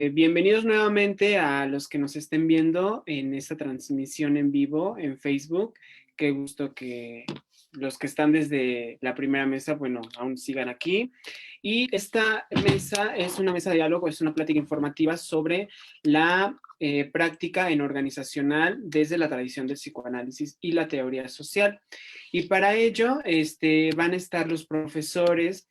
Bienvenidos nuevamente a los que nos estén viendo en esta transmisión en vivo en Facebook. Qué gusto que los que están desde la primera mesa, bueno, aún sigan aquí. Y esta mesa es una mesa de diálogo, es una plática informativa sobre la práctica en organizacional desde la tradición del psicoanálisis y la teoría social. Y para ello van a estar los profesores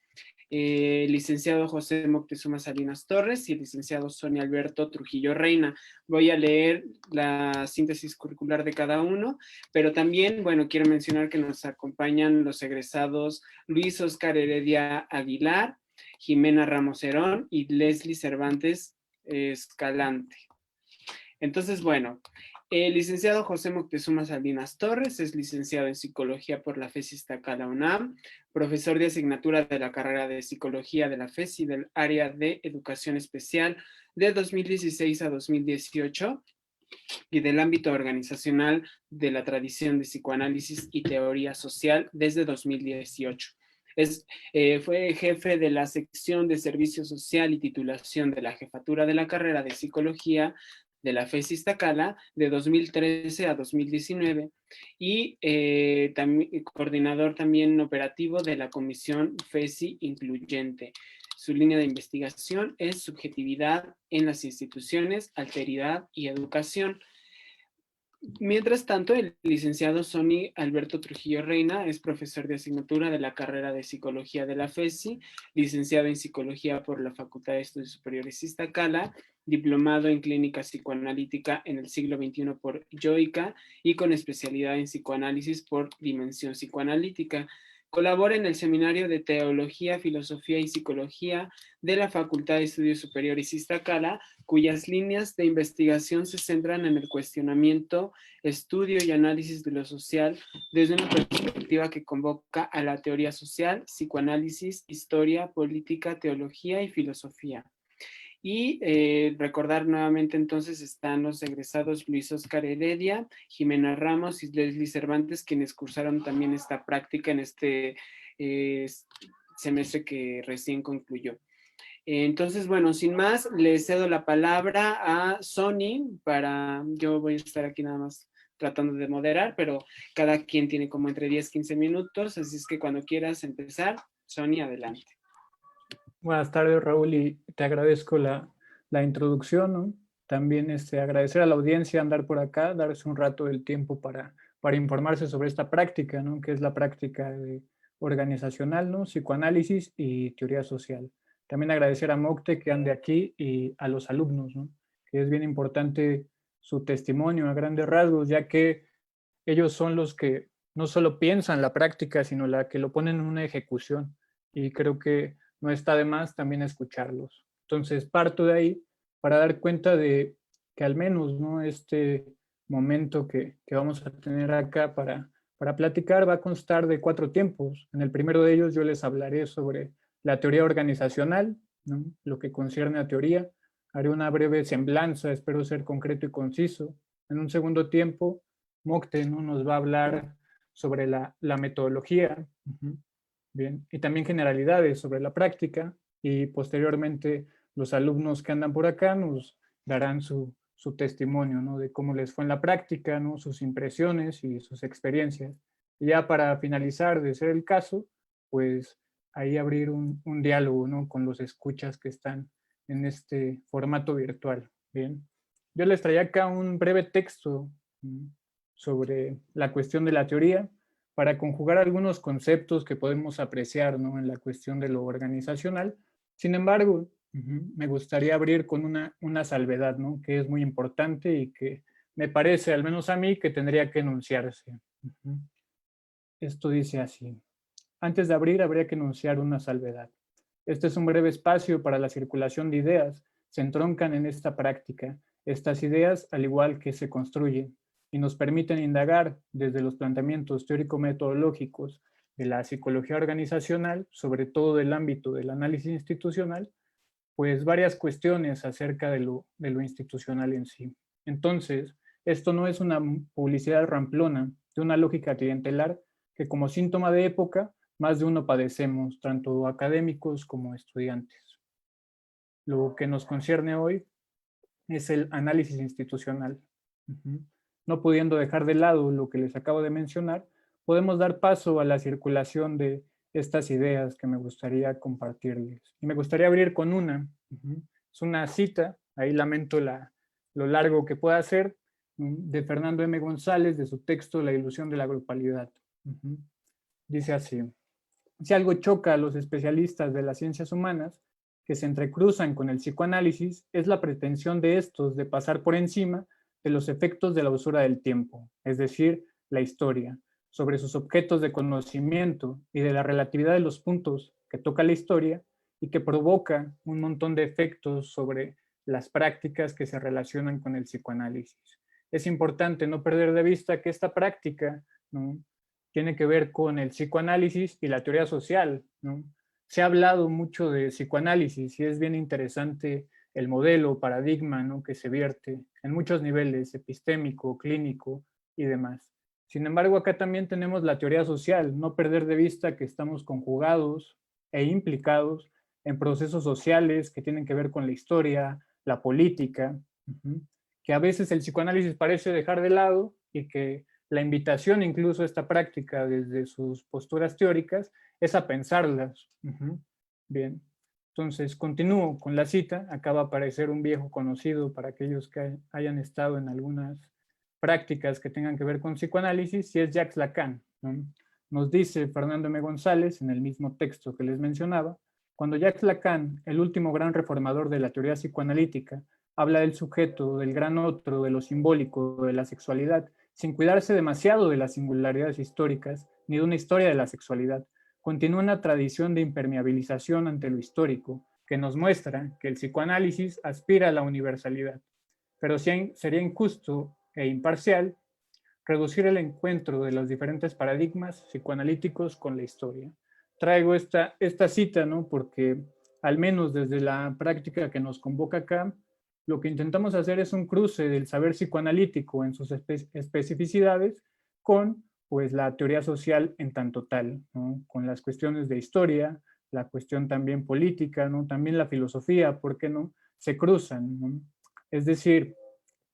licenciado José Moctezuma Salinas Torres y el licenciado Sonia Alberto Trujillo Reina. Voy a leer la síntesis curricular de cada uno, pero también, bueno, quiero mencionar que nos acompañan los egresados Luis Oscar Heredia Aguilar, Jimena Ramos Herón y Leslie Cervantes Escalante. Entonces, bueno, el licenciado José Moctezuma Salinas Torres es licenciado en Psicología por la FES Iztacala UNAM, profesor de asignatura de la carrera de Psicología de la FES y del área de Educación Especial de 2016 a 2018 y del ámbito organizacional de la tradición de psicoanálisis y teoría social desde 2018. Fue jefe de la sección de servicio social y titulación de la jefatura de la carrera de psicología de la FES Iztacala de 2013 a 2019 y coordinador también operativo de la Comisión FESI Incluyente. Su línea de investigación es subjetividad en las instituciones, alteridad y educación. Mientras tanto, el licenciado Sony Alberto Trujillo Reina es profesor de asignatura de la carrera de Psicología de la FESI, licenciado en Psicología por la Facultad de Estudios Superiores Iztacala, diplomado en Clínica Psicoanalítica en el siglo XXI por Yoica y con especialidad en Psicoanálisis por Dimensión Psicoanalítica. Colabora en el Seminario de Teología, Filosofía y Psicología de la Facultad de Estudios Superiores Iztacala, cuyas líneas de investigación se centran en el cuestionamiento, estudio y análisis de lo social desde una perspectiva que convoca a la teoría social, psicoanálisis, historia, política, teología y filosofía. Y recordar nuevamente entonces están los egresados Luis Oscar Heredia, Jimena Ramos y Leslie Cervantes, quienes cursaron también esta práctica en este semestre que recién concluyó. Entonces, bueno, sin más, le cedo la palabra a Sony yo voy a estar aquí nada más tratando de moderar, pero cada quien tiene como entre 10 15 minutos, así es que cuando quieras empezar, Sony, adelante. Buenas tardes, Raúl, y te agradezco la introducción, ¿no? También agradecer a la audiencia andar por acá, darse un rato del tiempo para informarse sobre esta práctica, ¿no? Que es la práctica organizacional, ¿no? Psicoanálisis y teoría social. También agradecer a Mocte que ande aquí y a los alumnos, ¿no? Que es bien importante su testimonio a grandes rasgos, ya que ellos son los que no solo piensan la práctica, sino la que lo ponen en una ejecución. Y creo que no está de más también escucharlos. Entonces parto de ahí para dar cuenta de que al menos, ¿no? Este momento que vamos a tener acá para platicar va a constar de 4 tiempos. En el primero de ellos yo les hablaré sobre la teoría organizacional, ¿no? Lo que concierne a teoría. Haré una breve semblanza, espero ser concreto y conciso. En un segundo tiempo, Mocte, ¿no? Nos va a hablar sobre la metodología. Bien, y también generalidades sobre la práctica, y posteriormente los alumnos que andan por acá nos darán su testimonio, ¿no? De cómo les fue en la práctica, ¿no? Sus impresiones y sus experiencias. Y ya para finalizar, de ser el caso, pues ahí abrir un diálogo, ¿no? Con los escuchas que están en este formato virtual. Bien, yo les traía acá un breve texto sobre la cuestión de la teoría, para conjugar algunos conceptos que podemos apreciar, ¿no? En la cuestión de lo organizacional. Sin embargo, me gustaría abrir con una salvedad, ¿no? Que es muy importante y que me parece, al menos a mí, que tendría que enunciarse. Esto dice así: antes de abrir, habría que enunciar una salvedad. Este es un breve espacio para la circulación de ideas. Se entroncan en esta práctica. Estas ideas, al igual que se construyen, y nos permiten indagar desde los planteamientos teórico-metodológicos de la psicología organizacional, sobre todo del ámbito del análisis institucional, pues varias cuestiones acerca de lo institucional en sí. Entonces, esto no es una publicidad ramplona de una lógica clientelar que, como síntoma de época, más de uno padecemos, tanto académicos como estudiantes. Lo que nos concierne hoy es el análisis institucional. No pudiendo dejar de lado lo que les acabo de mencionar, podemos dar paso a la circulación de estas ideas que me gustaría compartirles. Y me gustaría abrir con una. Es una cita, ahí lamento lo largo que pueda ser, de Fernando M. González, de su texto La ilusión de la grupalidad. Dice así: si algo choca a los especialistas de las ciencias humanas, que se entrecruzan con el psicoanálisis, es la pretensión de estos de pasar por encima de los efectos de la usura del tiempo, es decir, la historia, sobre sus objetos de conocimiento y de la relatividad de los puntos que toca la historia y que provoca un montón de efectos sobre las prácticas que se relacionan con el psicoanálisis. Es importante no perder de vista que esta práctica, ¿no?, tiene que ver con el psicoanálisis y la teoría social, ¿no? Se ha hablado mucho de psicoanálisis y es bien interesante el modelo, paradigma, ¿no?, que se vierte en muchos niveles, epistémico, clínico y demás. Sin embargo, acá también tenemos la teoría social, no perder de vista que estamos conjugados e implicados en procesos sociales que tienen que ver con la historia, la política, que a veces el psicoanálisis parece dejar de lado y que la invitación incluso a esta práctica desde sus posturas teóricas es a pensarlas. Bien, entonces continúo con la cita. Acaba de aparecer un viejo conocido para aquellos que hayan estado en algunas prácticas que tengan que ver con psicoanálisis, y es Jacques Lacan, ¿no? Nos dice Fernando M. González en el mismo texto que les mencionaba: cuando Jacques Lacan, el último gran reformador de la teoría psicoanalítica, habla del sujeto, del gran otro, de lo simbólico, de la sexualidad, sin cuidarse demasiado de las singularidades históricas ni de una historia de la sexualidad, continúa una tradición de impermeabilización ante lo histórico que nos muestra que el psicoanálisis aspira a la universalidad, pero sería injusto e imparcial reducir el encuentro de los diferentes paradigmas psicoanalíticos con la historia. Traigo esta cita, ¿no?, porque al menos desde la práctica que nos convoca acá, lo que intentamos hacer es un cruce del saber psicoanalítico en sus especificidades con, pues, la teoría social en tanto tal, ¿no?, con las cuestiones de historia, la cuestión también política, ¿no?, también la filosofía, ¿por qué no?, se cruzan, ¿no? Es decir,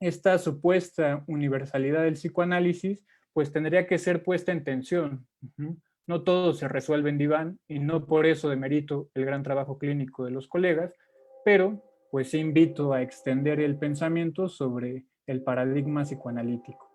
esta supuesta universalidad del psicoanálisis, pues tendría que ser puesta en tensión. No todo se resuelve en diván y no por eso demerito el gran trabajo clínico de los colegas, pero pues sí invito a extender el pensamiento sobre el paradigma psicoanalítico.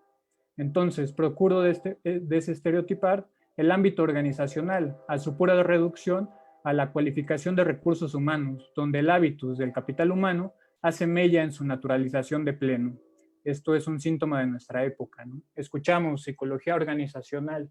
Entonces, procuro desestereotipar el ámbito organizacional a su pura reducción a la cualificación de recursos humanos, donde el hábitus del capital humano hace mella en su naturalización de pleno. Esto es un síntoma de nuestra época, ¿no? Escuchamos psicología organizacional,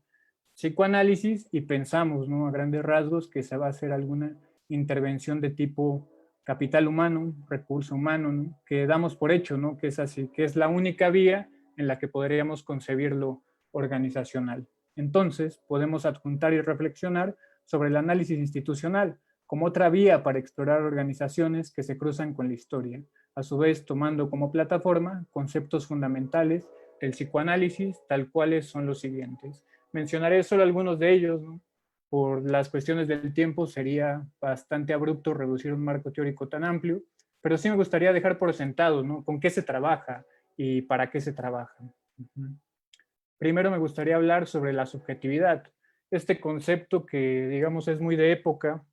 psicoanálisis y pensamos, ¿no?, a grandes rasgos que se va a hacer alguna intervención de tipo capital humano, recurso humano, ¿no?, que damos por hecho, ¿no?, que es así, que es la única vía en la que podríamos concebir lo organizacional. Entonces, podemos adjuntar y reflexionar sobre el análisis institucional como otra vía para explorar organizaciones que se cruzan con la historia, a su vez tomando como plataforma conceptos fundamentales del psicoanálisis, tal cuales son los siguientes. Mencionaré solo algunos de ellos, ¿no? Por las cuestiones del tiempo sería bastante abrupto reducir un marco teórico tan amplio, pero sí me gustaría dejar por sentado, ¿no?, con qué se trabaja y para qué se trabaja. Primero me gustaría hablar sobre la subjetividad, este concepto que, digamos, es muy de época,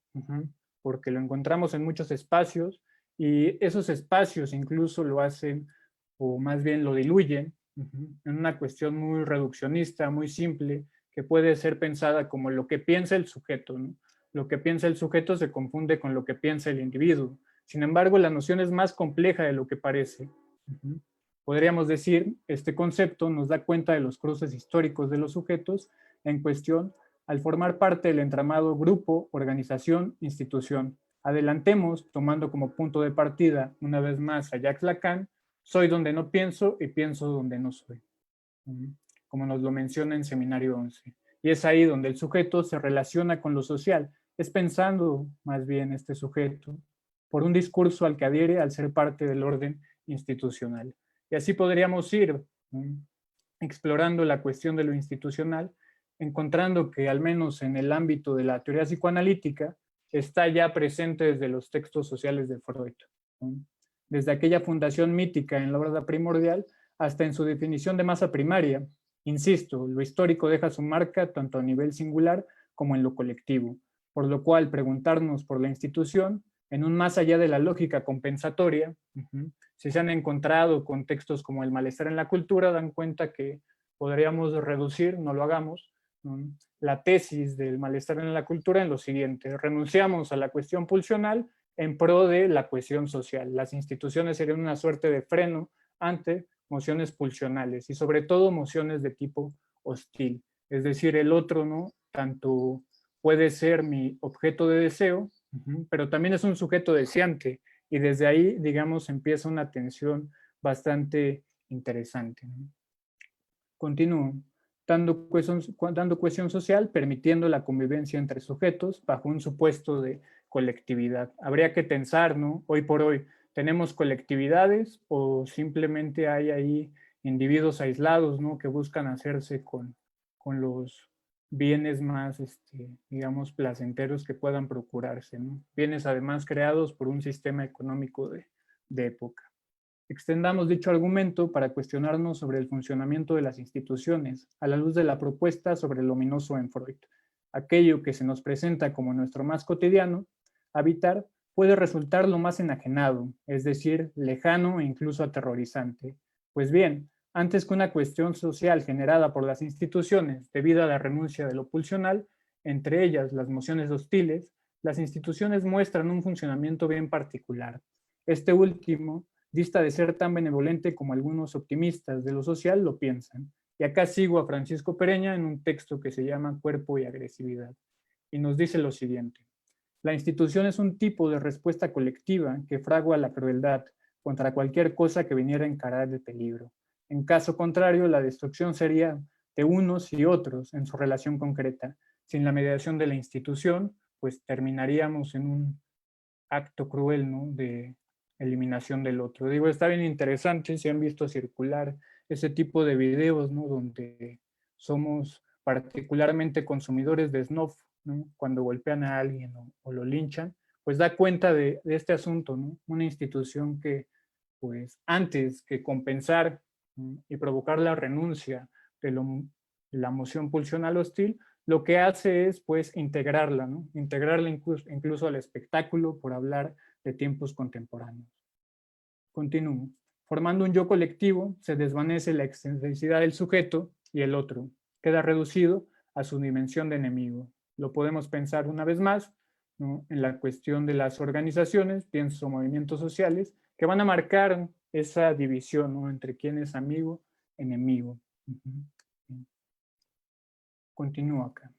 porque lo encontramos en muchos espacios y esos espacios incluso lo hacen, o más bien lo diluyen, en una cuestión muy reduccionista, muy simple, que puede ser pensada como lo que piensa el sujeto, ¿no? Lo que piensa el sujeto se confunde con lo que piensa el individuo. Sin embargo, la noción es más compleja de lo que parece. Podríamos decir, este concepto nos da cuenta de los cruces históricos de los sujetos en cuestión al formar parte del entramado grupo, organización, institución. Adelantemos, tomando como punto de partida una vez más a Jacques Lacan: soy donde no pienso y pienso donde no soy, como nos lo menciona en Seminario 11. Y es ahí donde el sujeto se relaciona con lo social, es pensando más bien este sujeto por un discurso al que adhiere al ser parte del orden institucional. Y así podríamos ir explorando la cuestión de lo institucional, encontrando que al menos en el ámbito de la teoría psicoanalítica está ya presente desde los textos sociales de Freud, ¿no? desde aquella fundación mítica en la obra primordial hasta en su definición de masa primaria. Insisto, lo histórico deja su marca tanto a nivel singular como en lo colectivo, por lo cual preguntarnos por la institución, en un más allá de la lógica compensatoria, si se han encontrado contextos como el malestar en la cultura, dan cuenta que podríamos reducir, no lo hagamos, la tesis del malestar en la cultura en lo siguiente: renunciamos a la cuestión pulsional en pro de la cohesión social. Las instituciones serían una suerte de freno ante mociones pulsionales y sobre todo mociones de tipo hostil. Es decir, el otro, ¿no? Tanto puede ser mi objeto de deseo, pero también es un sujeto deseante y desde ahí, digamos, empieza una tensión bastante interesante, ¿no? Continúo. Dando cohesión social, permitiendo la convivencia entre sujetos bajo un supuesto de colectividad. Habría que pensar, ¿no? Hoy por hoy, ¿tenemos colectividades o simplemente hay ahí individuos aislados, ¿no? Que buscan hacerse con los bienes más, digamos, placenteros que puedan procurarse, ¿no? Bienes además creados por un sistema económico de época. Extendamos dicho argumento para cuestionarnos sobre el funcionamiento de las instituciones a la luz de la propuesta sobre el ominoso en Freud. Aquello que se nos presenta como nuestro más cotidiano habitar puede resultar lo más enajenado, es decir, lejano e incluso aterrorizante. Pues bien, antes que una cuestión social generada por las instituciones debido a la renuncia de lo pulsional, entre ellas las mociones hostiles, las instituciones muestran un funcionamiento bien particular. Este último dista de ser tan benevolente como algunos optimistas de lo social lo piensan. Y acá sigo a Francisco Pereña en un texto que se llama Cuerpo y Agresividad. Y nos dice lo siguiente: la institución es un tipo de respuesta colectiva que fragua la crueldad contra cualquier cosa que viniera a encarar el peligro. En caso contrario, la destrucción sería de unos y otros en su relación concreta. Sin la mediación de la institución, pues terminaríamos en un acto cruel, ¿no? De eliminación del otro. Digo, está bien interesante, si han visto circular ese tipo de videos, ¿no? Donde somos particularmente consumidores de snuff, ¿no? Cuando golpean a alguien o lo linchan, pues da cuenta de este asunto, ¿no? Una institución que, pues, antes que compensar, ¿no? Y provocar la renuncia de la moción pulsional hostil, lo que hace es, pues, integrarla, ¿no? Integrarla incluso al espectáculo, por hablar de tiempos contemporáneos. Continúo. Formando un yo colectivo, se desvanece la excentricidad del sujeto y el otro queda reducido a su dimensión de enemigo. Lo podemos pensar una vez más, ¿no? En la cuestión de las organizaciones, pienso movimientos sociales, que van a marcar esa división, ¿no? Entre quién es amigo, enemigo. Continúo acá.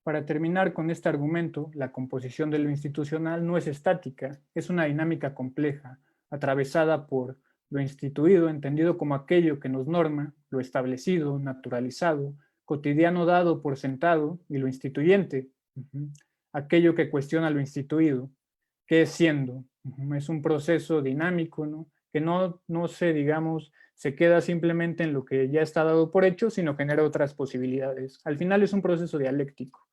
Para terminar con este argumento, la composición de lo institucional no es estática, es una dinámica compleja, atravesada por lo instituido, entendido como aquello que nos norma, lo establecido, naturalizado, cotidiano dado por sentado, y lo instituyente, aquello que cuestiona lo instituido, ¿qué es siendo? Es un proceso dinámico, ¿no? Que no se, digamos, se queda simplemente en lo que ya está dado por hecho, sino genera otras posibilidades. Al final es un proceso dialéctico.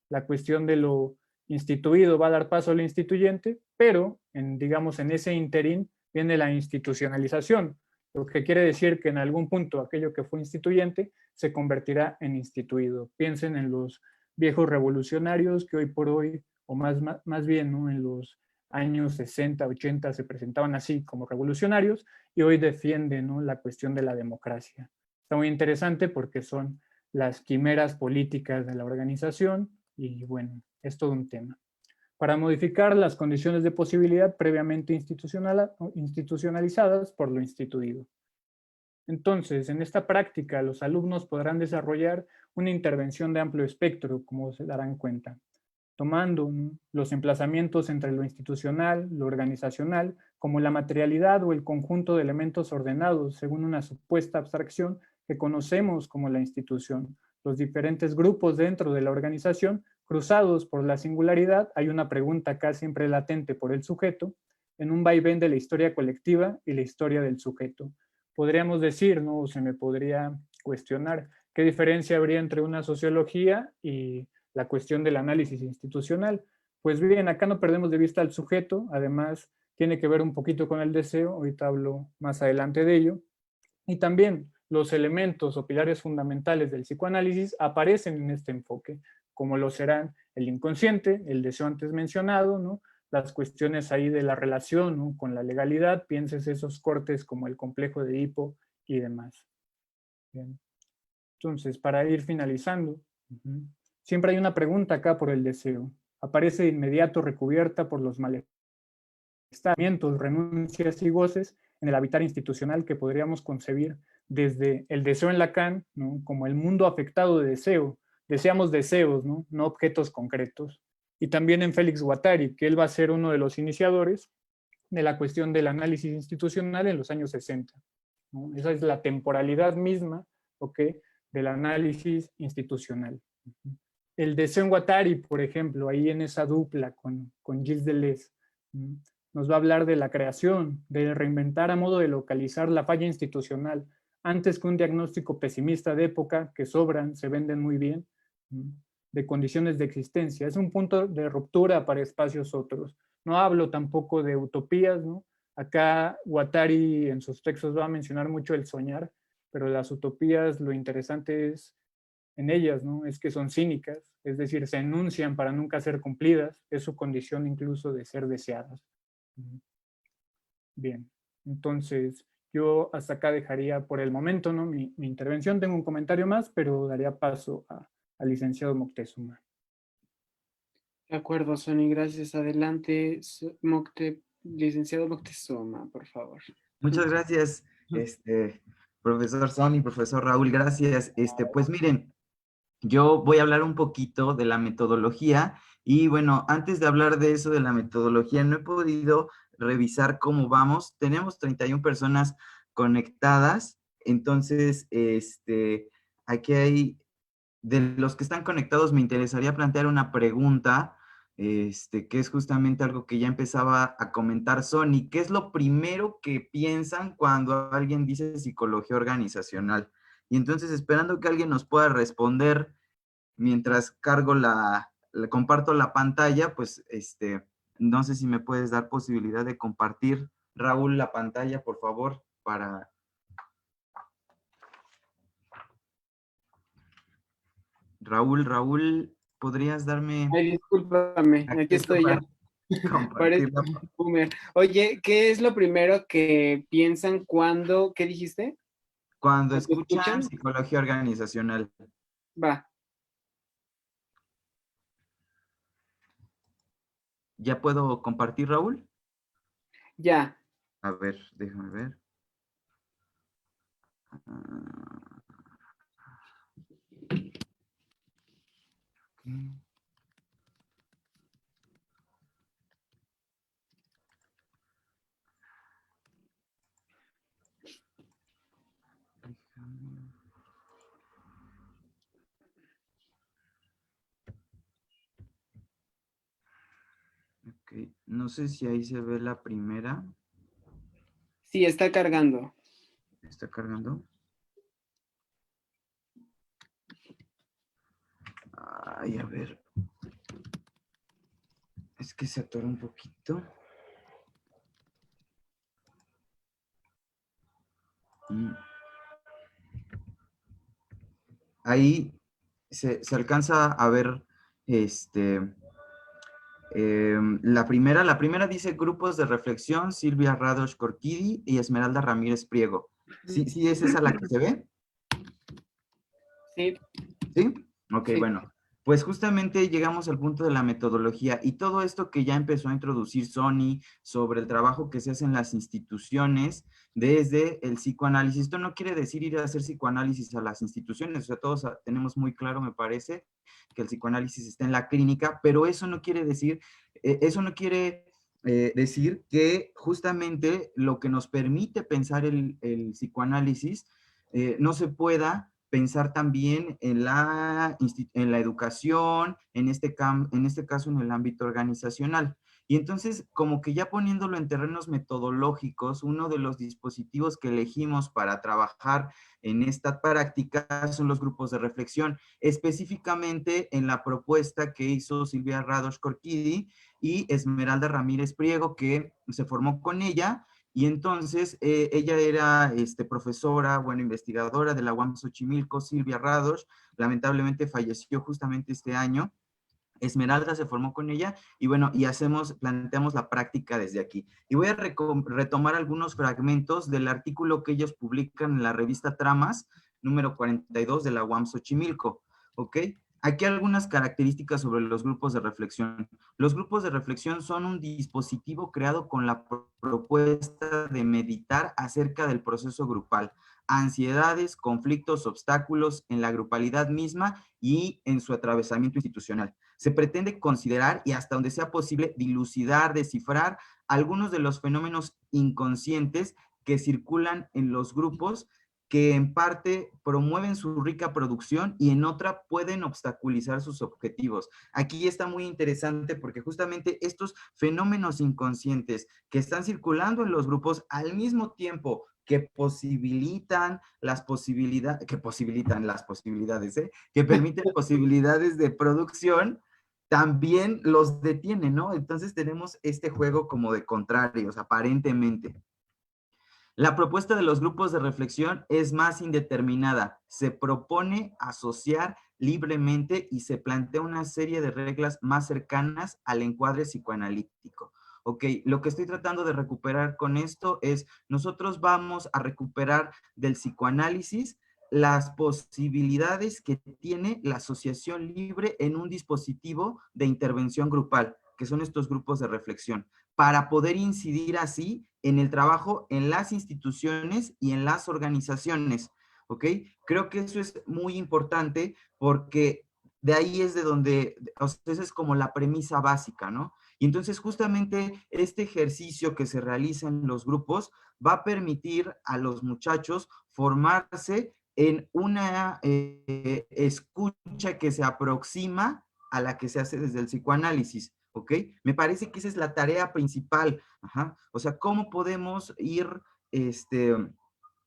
La cuestión de lo instituido va a dar paso al instituyente, pero, digamos, en ese interín viene la institucionalización, lo que quiere decir que en algún punto aquello que fue instituyente se convertirá en instituido. Piensen en los viejos revolucionarios que hoy por hoy, o más bien, ¿no? En los años 60, 80 se presentaban así como revolucionarios y hoy defienden, ¿no? La cuestión de la democracia. Está muy interesante porque son las quimeras políticas de la organización y bueno, es todo un tema. Para modificar las condiciones de posibilidad previamente institucionalizadas por lo instituido. Entonces, en esta práctica, los alumnos podrán desarrollar una intervención de amplio espectro, como se darán cuenta, tomando los emplazamientos entre lo institucional, lo organizacional, como la materialidad o el conjunto de elementos ordenados según una supuesta abstracción que conocemos como la institución. Los diferentes grupos dentro de la organización, cruzados por la singularidad, hay una pregunta acá siempre latente por el sujeto, en un vaivén de la historia colectiva y la historia del sujeto. Podríamos decir, ¿no? O se me podría cuestionar, ¿qué diferencia habría entre una sociología y la cuestión del análisis institucional? Pues bien, acá no perdemos de vista al sujeto, además tiene que ver un poquito con el deseo, ahorita hablo más adelante de ello, y también los elementos o pilares fundamentales del psicoanálisis aparecen en este enfoque, como lo serán el inconsciente, el deseo antes mencionado, ¿no? Las cuestiones ahí de la relación, ¿no?, con la legalidad, pienses esos cortes como el complejo de Edipo y demás. Bien. Entonces, para ir finalizando, siempre hay una pregunta acá por el deseo. Aparece de inmediato recubierta por los malestamientos, renuncias y goces en el habitar institucional que podríamos concebir desde el deseo en Lacan, ¿no?, como el mundo afectado de deseo. Deseamos deseos, ¿no?, no objetos concretos. Y también en Félix Guattari, que él va a ser uno de los iniciadores de la cuestión del análisis institucional en los años 60. ¿No? Esa es la temporalidad misma, ¿ok?, del análisis institucional. El deseo en Guattari, por ejemplo, ahí en esa dupla con Gilles Deleuze, nos va a hablar de la creación, de reinventar a modo de localizar la falla institucional, antes que un diagnóstico pesimista de época que sobran, se venden muy bien, de condiciones de existencia. Es un punto de ruptura para espacios otros. No hablo tampoco de utopías, ¿no? Acá Guattari en sus textos va a mencionar mucho el soñar, pero las utopías, lo interesante es en ellas, ¿no?, es que son cínicas, es decir, se enuncian para nunca ser cumplidas, es su condición incluso de ser deseadas. Bien, entonces yo hasta acá dejaría por el momento, ¿no?, mi intervención. Tengo un comentario más, pero daría paso al licenciado Moctezuma. De acuerdo, Sonny, gracias. Adelante, licenciado Moctezuma, por favor. Muchas gracias, profesor Sonny, profesor Raúl, gracias. Pues miren, yo voy a hablar un poquito de la metodología y bueno, antes de hablar de eso de la metodología, no he podido revisar cómo vamos. Tenemos 31 personas conectadas, entonces, aquí hay, de los que están conectados, me interesaría plantear una pregunta, que es justamente algo que ya empezaba a comentar Sonny. ¿Qué es lo primero que piensan cuando alguien dice psicología organizacional? Y entonces, esperando que alguien nos pueda responder mientras comparto la pantalla, pues, no sé si me puedes dar posibilidad de compartir, Raúl, la pantalla, por favor, para... Raúl, ¿podrías darme Ay, discúlpame, aquí acceso estoy ya. para compartir Parece boomer. Oye, ¿qué es lo primero que piensan cuando, qué dijiste? cuando ¿Cuando escuchan escuchan? psicología organizacional? Va, ¿Ya puedo compartir, Raúl? ya. A ver, déjame ver. Ah, ok. Déjame. Ok, no sé si ahí se ve la primera. Sí, está cargando. ¿Está cargando? Ay, a ver. Es que se atora un poquito. Ahí se alcanza a ver la primera dice grupos de reflexión, Silvia Radosh Corquidi y Esmeralda Ramírez Priego. ¿Sí es esa la que se ve? Sí. ¿Sí? Ok, Sí. bueno. Pues justamente llegamos al punto de la metodología y todo esto que ya empezó a introducir Sonny sobre el trabajo que se hace en las instituciones desde el psicoanálisis. Esto no quiere decir ir a hacer psicoanálisis a las instituciones, o sea, todos tenemos muy claro, me parece, que el psicoanálisis está en la clínica, pero eso no quiere decir, decir que justamente lo que nos permite pensar el psicoanálisis no se pueda pensar también en la educación, en este caso en el ámbito organizacional. Y entonces, como que ya poniéndolo en terrenos metodológicos, uno de los dispositivos que elegimos para trabajar en esta práctica son los grupos de reflexión, específicamente en la propuesta que hizo Silvia Radosh Corquidi, y Esmeralda Ramírez Priego, que se formó con ella. Y entonces ella era profesora, bueno, investigadora de la UAM Xochimilco. Silvia Radosh lamentablemente falleció justamente este año. Esmeralda se formó con ella y bueno, y planteamos la práctica desde aquí. Y voy a retomar algunos fragmentos del artículo que ellos publican en la revista Tramas, número 42 de la UAM Xochimilco, ¿ok? Aquí algunas características sobre los grupos de reflexión. Los grupos de reflexión son un dispositivo creado con la propuesta de meditar acerca del proceso grupal, ansiedades, conflictos, obstáculos en la grupalidad misma y en su atravesamiento institucional. Se pretende considerar y hasta donde sea posible dilucidar, descifrar algunos de los fenómenos inconscientes que circulan en los grupos, que en parte promueven su rica producción y en otra pueden obstaculizar sus objetivos. Aquí está muy interesante porque justamente estos fenómenos inconscientes que están circulando en los grupos al mismo tiempo que posibilitan las posibilidades, que permiten posibilidades de producción, también los detienen, ¿no? Entonces tenemos este juego como de contrarios, aparentemente. La propuesta de los grupos de reflexión es más indeterminada. Se propone asociar libremente y se plantea una serie de reglas más cercanas al encuadre psicoanalítico. Ok, lo que estoy tratando de recuperar con esto es, nosotros vamos a recuperar del psicoanálisis las posibilidades que tiene la asociación libre en un dispositivo de intervención grupal, que son estos grupos de reflexión, para poder incidir así en el trabajo en las instituciones y en las organizaciones, ¿ok? Creo que eso es muy importante porque de ahí es de donde, o sea, esa es como la premisa básica, ¿no? Y entonces justamente este ejercicio que se realiza en los grupos va a permitir a los muchachos formarse en una escucha que se aproxima a la que se hace desde el psicoanálisis, ¿ok? Me parece que esa es la tarea principal. Ajá. O sea, ¿cómo podemos ir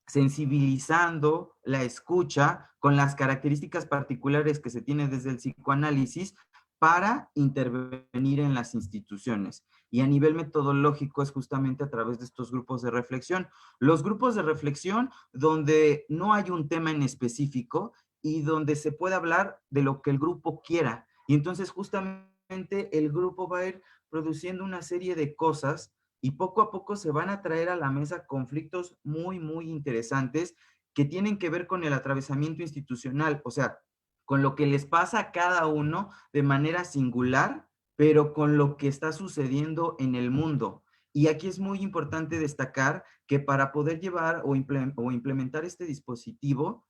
sensibilizando la escucha con las características particulares que se tienen desde el psicoanálisis para intervenir en las instituciones? Y a nivel metodológico es justamente a través de estos grupos de reflexión. Los grupos de reflexión donde no hay un tema en específico y donde se puede hablar de lo que el grupo quiera. Y entonces justamente el grupo va a ir produciendo una serie de cosas y poco a poco se van a traer a la mesa conflictos muy, muy interesantes que tienen que ver con el atravesamiento institucional, o sea, con lo que les pasa a cada uno de manera singular, pero con lo que está sucediendo en el mundo. Y aquí es muy importante destacar que para poder llevar o implementar este dispositivo,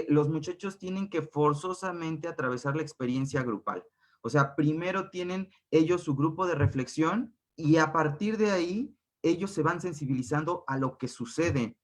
los muchachos tienen que forzosamente atravesar la experiencia grupal. O sea, primero tienen ellos su grupo de reflexión y a partir de ahí ellos se van sensibilizando a lo que sucede.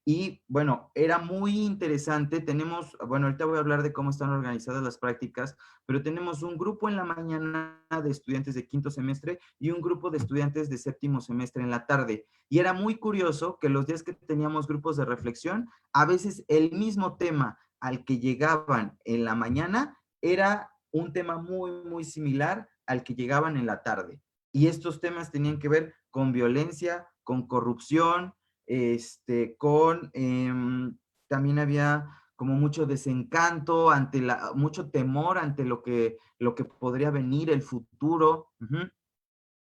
Y bueno, era muy interesante. Tenemos, bueno, ahorita voy a hablar de cómo están organizadas las prácticas, pero tenemos un grupo en la mañana de estudiantes de quinto semestre y un grupo de estudiantes de séptimo semestre en la tarde. Y era muy curioso que los días que teníamos grupos de reflexión, a veces el mismo tema al que llegaban en la mañana era un tema muy, muy similar al que llegaban en la tarde. Y estos temas tenían que ver con violencia, con corrupción, también había como mucho desencanto, mucho temor ante lo que podría venir, el futuro.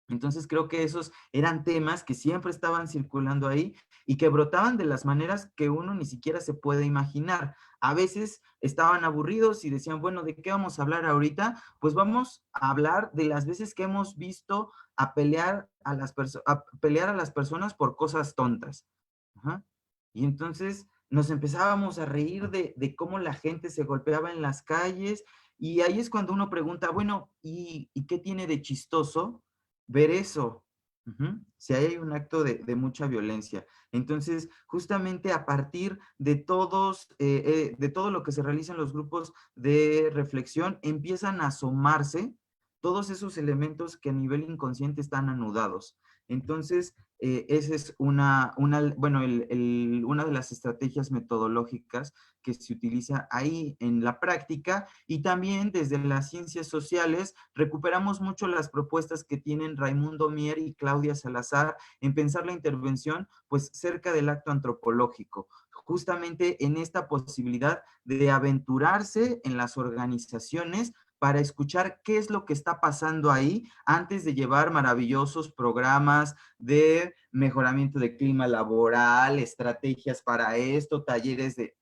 Entonces creo que esos eran temas que siempre estaban circulando ahí y que brotaban de las maneras que uno ni siquiera se puede imaginar. A veces estaban aburridos y decían, bueno, ¿de qué vamos a hablar ahorita? Pues vamos a hablar de las veces que hemos visto a pelear a las personas por cosas tontas. Ajá. Y entonces nos empezábamos a reír de cómo la gente se golpeaba en las calles y ahí es cuando uno pregunta, bueno, ¿y qué tiene de chistoso ver eso? Si hay un acto de mucha violencia. Entonces, justamente a partir de de todo lo que se realiza en los grupos de reflexión, empiezan a asomarse todos esos elementos que a nivel inconsciente están anudados. Entonces, esa es una de las estrategias metodológicas que se utiliza ahí en la práctica, y también desde las ciencias sociales recuperamos mucho las propuestas que tienen Raimundo Mier y Claudia Salazar en pensar la intervención pues cerca del acto antropológico, justamente en esta posibilidad de aventurarse en las organizaciones para escuchar qué es lo que está pasando ahí antes de llevar maravillosos programas de mejoramiento de clima laboral, estrategias para esto, talleres de...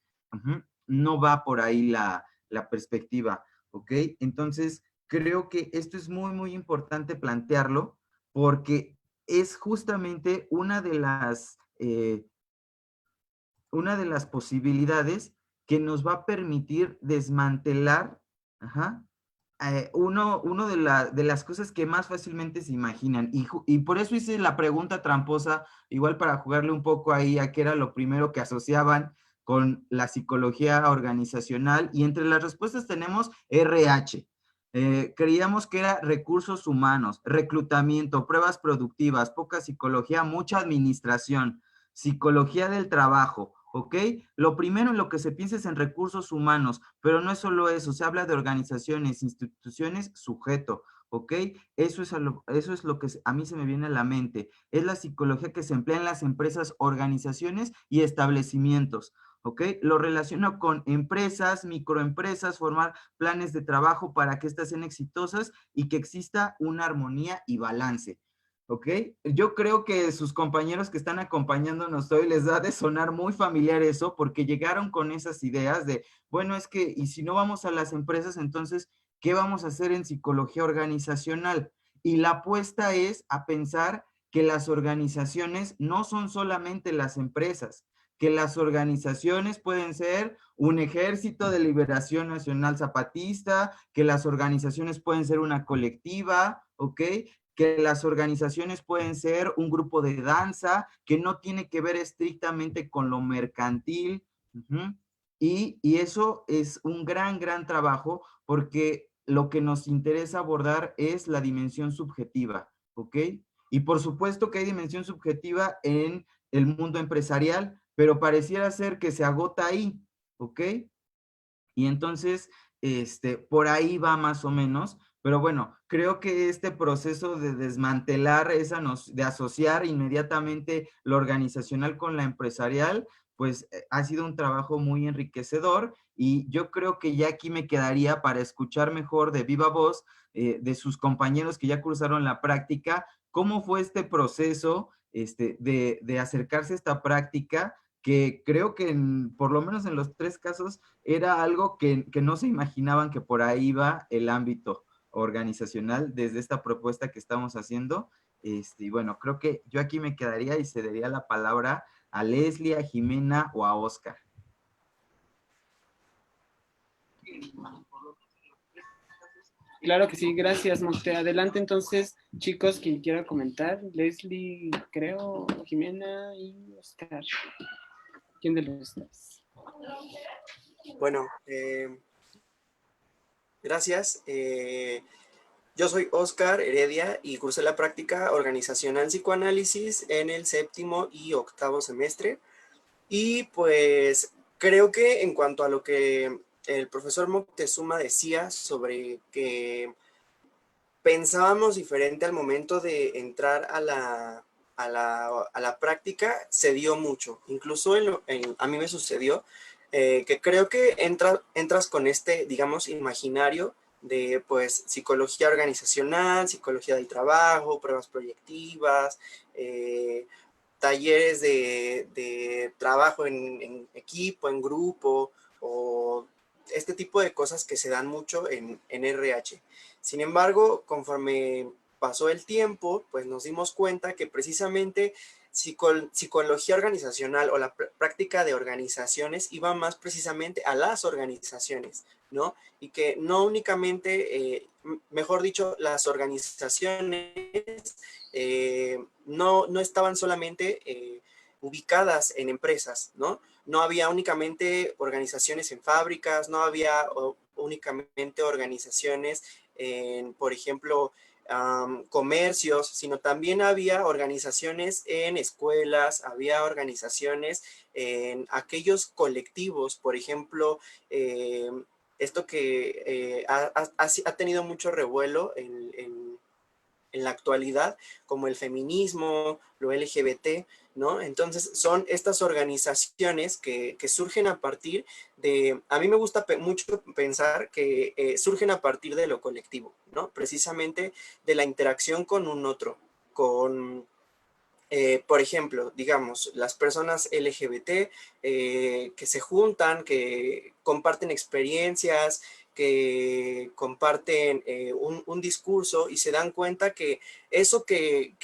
No va por ahí la perspectiva, ¿ok? Entonces, creo que esto es muy, muy importante plantearlo porque es justamente una de las posibilidades que nos va a permitir desmantelar, uno de las cosas que más fácilmente se imaginan. Y por eso hice la pregunta tramposa, igual para jugarle un poco ahí a qué era lo primero que asociaban con la psicología organizacional. Y entre las respuestas tenemos RH. Creíamos que era recursos humanos, reclutamiento, pruebas productivas, poca psicología, mucha administración, psicología del trabajo, ¿ok? Lo primero en lo que se piensa es en recursos humanos, pero no es solo eso, se habla de organizaciones, instituciones, sujeto, ¿ok? Eso es lo que a mí se me viene a la mente. Es la psicología que se emplea en las empresas, organizaciones y establecimientos, ¿ok? Lo relaciono con empresas, microempresas, formar planes de trabajo para que éstas sean exitosas y que exista una armonía y balance. ¿Ok? Yo creo que sus compañeros que están acompañándonos hoy les da de sonar muy familiar eso, porque llegaron con esas ideas de, bueno, es que, y si no vamos a las empresas, entonces, ¿qué vamos a hacer en psicología organizacional? Y la apuesta es a pensar que las organizaciones no son solamente las empresas, que las organizaciones pueden ser un ejército de liberación nacional zapatista, que las organizaciones pueden ser una colectiva, ¿ok? Que las organizaciones pueden ser un grupo de danza que no tiene que ver estrictamente con lo mercantil. Y eso es un gran, gran trabajo porque lo que nos interesa abordar es la dimensión subjetiva, ¿ok? Y por supuesto que hay dimensión subjetiva en el mundo empresarial, pero pareciera ser que se agota ahí, ¿ok? Y entonces, por ahí va más o menos, pero bueno, creo que este proceso de desmantelar de asociar inmediatamente lo organizacional con la empresarial, pues ha sido un trabajo muy enriquecedor, y yo creo que ya aquí me quedaría para escuchar mejor de viva voz de sus compañeros que ya cursaron la práctica, cómo fue este proceso de acercarse a esta práctica, que creo que por lo menos en los tres casos era algo que no se imaginaban que por ahí iba el ámbito organizacional desde esta propuesta que estamos haciendo. Y bueno, creo que yo aquí me quedaría y cedería la palabra a Leslie, a Jimena o a Oscar. Claro que sí, gracias, Monte. Adelante entonces, chicos, quien quiera comentar. Leslie, creo, Jimena y Oscar. ¿Quién de los dos? Bueno, gracias. Yo soy Oscar Heredia y cursé la práctica organizacional psicoanálisis en el 7º y 8º semestre. Y pues creo que en cuanto a lo que el profesor Moctezuma decía sobre que pensábamos diferente al momento de entrar a la práctica, se dio mucho. Incluso a mí me sucedió que creo que entras con este, digamos, imaginario de pues psicología organizacional, psicología del trabajo, pruebas proyectivas, talleres de trabajo en equipo, en grupo, o este tipo de cosas que se dan mucho en RH. Sin embargo, conforme pasó el tiempo, pues nos dimos cuenta que precisamente psicología organizacional o la práctica de organizaciones iba más precisamente a las organizaciones, ¿no? Y que no únicamente, mejor dicho, las organizaciones no estaban solamente ubicadas en empresas, ¿no? No había únicamente organizaciones en fábricas, no había únicamente organizaciones en, por ejemplo, comercios, sino también había organizaciones en escuelas, había organizaciones en aquellos colectivos, por ejemplo, esto que ha tenido mucho revuelo en la actualidad, como el feminismo, lo LGBT, ¿no? Entonces son estas organizaciones que surgen a partir de, a mí me gusta mucho pensar que surgen a partir de lo colectivo, ¿no? Precisamente de la interacción con un otro, con, por ejemplo, digamos, las personas LGBT que se juntan, que comparten experiencias, que comparten un discurso y se dan cuenta que eso que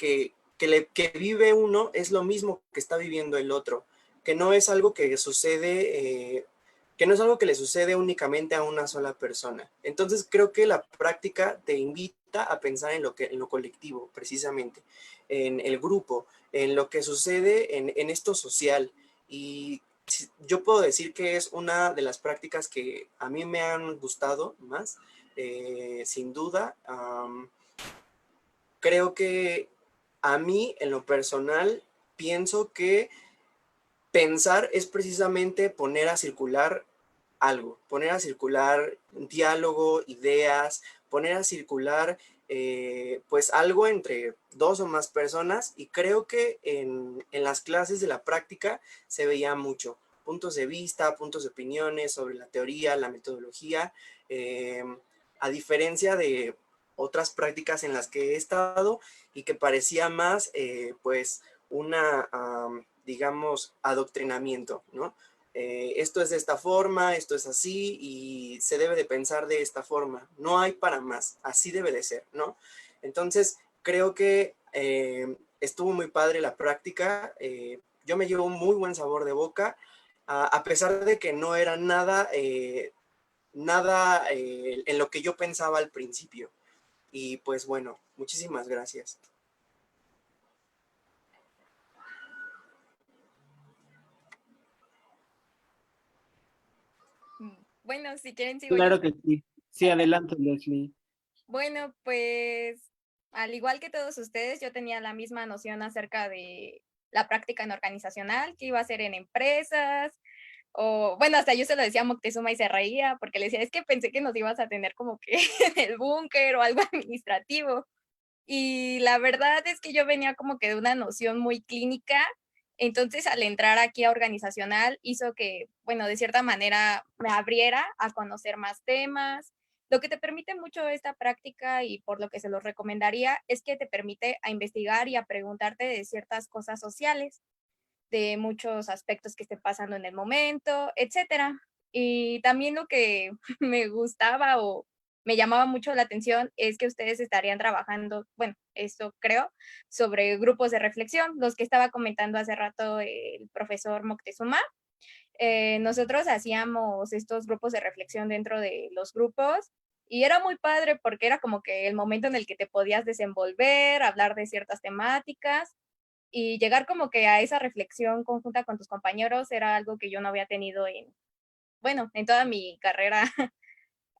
vive uno es lo mismo que está viviendo el otro, que no es algo que sucede, que no es algo que le sucede únicamente a una sola persona. Entonces creo que la práctica te invita a pensar en lo colectivo, precisamente, en el grupo, en lo que sucede en esto social. Y yo puedo decir que es una de las prácticas que a mí me han gustado más, sin duda. Creo que a mí, en lo personal, pienso que pensar es precisamente poner a circular algo, poner a circular diálogo, ideas, poner a circular pues algo entre dos o más personas, y creo que en las clases de la práctica se veía mucho, puntos de vista, puntos de opiniones sobre la teoría, la metodología, a diferencia de otras prácticas en las que he estado y que parecía más pues una, digamos, adoctrinamiento, ¿no? Esto es de esta forma, esto es así y se debe de pensar de esta forma. No hay para más, así debe de ser, ¿no? Entonces, creo que estuvo muy padre la práctica. Yo me llevo un muy buen sabor de boca, a pesar de que no era nada, nada en lo que yo pensaba al principio. Y pues bueno, muchísimas gracias. Bueno, si quieren sigo yo. Claro que sí. Sí, adelante, Leslie. Bueno, pues al igual que todos ustedes, yo tenía la misma noción acerca de la práctica en organizacional, que iba a ser en empresas, o bueno, hasta yo se lo decía a Moctezuma y se reía, porque le decía, es que pensé que nos ibas a tener como que en el búnker o algo administrativo. Y la verdad es que yo venía como que de una noción muy clínica, entonces al entrar aquí a organizacional hizo que, bueno, de cierta manera me abriera a conocer más temas. Lo que te permite mucho esta práctica y por lo que se los recomendaría es que te permite a investigar y a preguntarte de ciertas cosas sociales, de muchos aspectos que estén pasando en el momento, etcétera. Y también lo que me gustaba o me llamaba mucho la atención es que ustedes estarían trabajando, bueno, esto creo, sobre grupos de reflexión, los que estaba comentando hace rato el profesor Moctezuma. Nosotros hacíamos estos grupos de reflexión dentro de los grupos y era muy padre porque era como que el momento en el que te podías desenvolver, hablar de ciertas temáticas y llegar como que a esa reflexión conjunta con tus compañeros era algo que yo no había tenido en, bueno, en toda mi carrera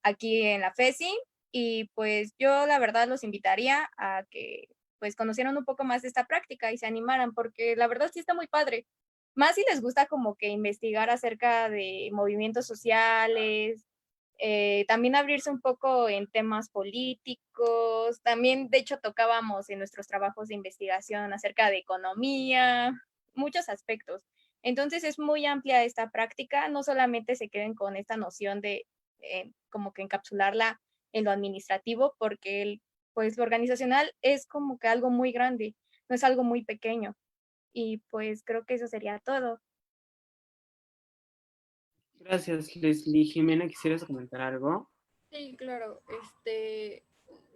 aquí en la FESI. Y pues yo la verdad los invitaría a que pues conocieran un poco más de esta práctica y se animaran, porque la verdad sí está muy padre. Más si les gusta como que investigar acerca de movimientos sociales, también abrirse un poco en temas políticos. También, de hecho, tocábamos en nuestros trabajos de investigación acerca de economía, muchos aspectos. Entonces es muy amplia esta práctica, no solamente se queden con esta noción de como que encapsularla en lo administrativo, porque pues lo organizacional es como que algo muy grande, no es algo muy pequeño. Y pues creo que eso sería todo. Gracias, Leslie. Jimena, ¿quisieras comentar algo? Sí, claro.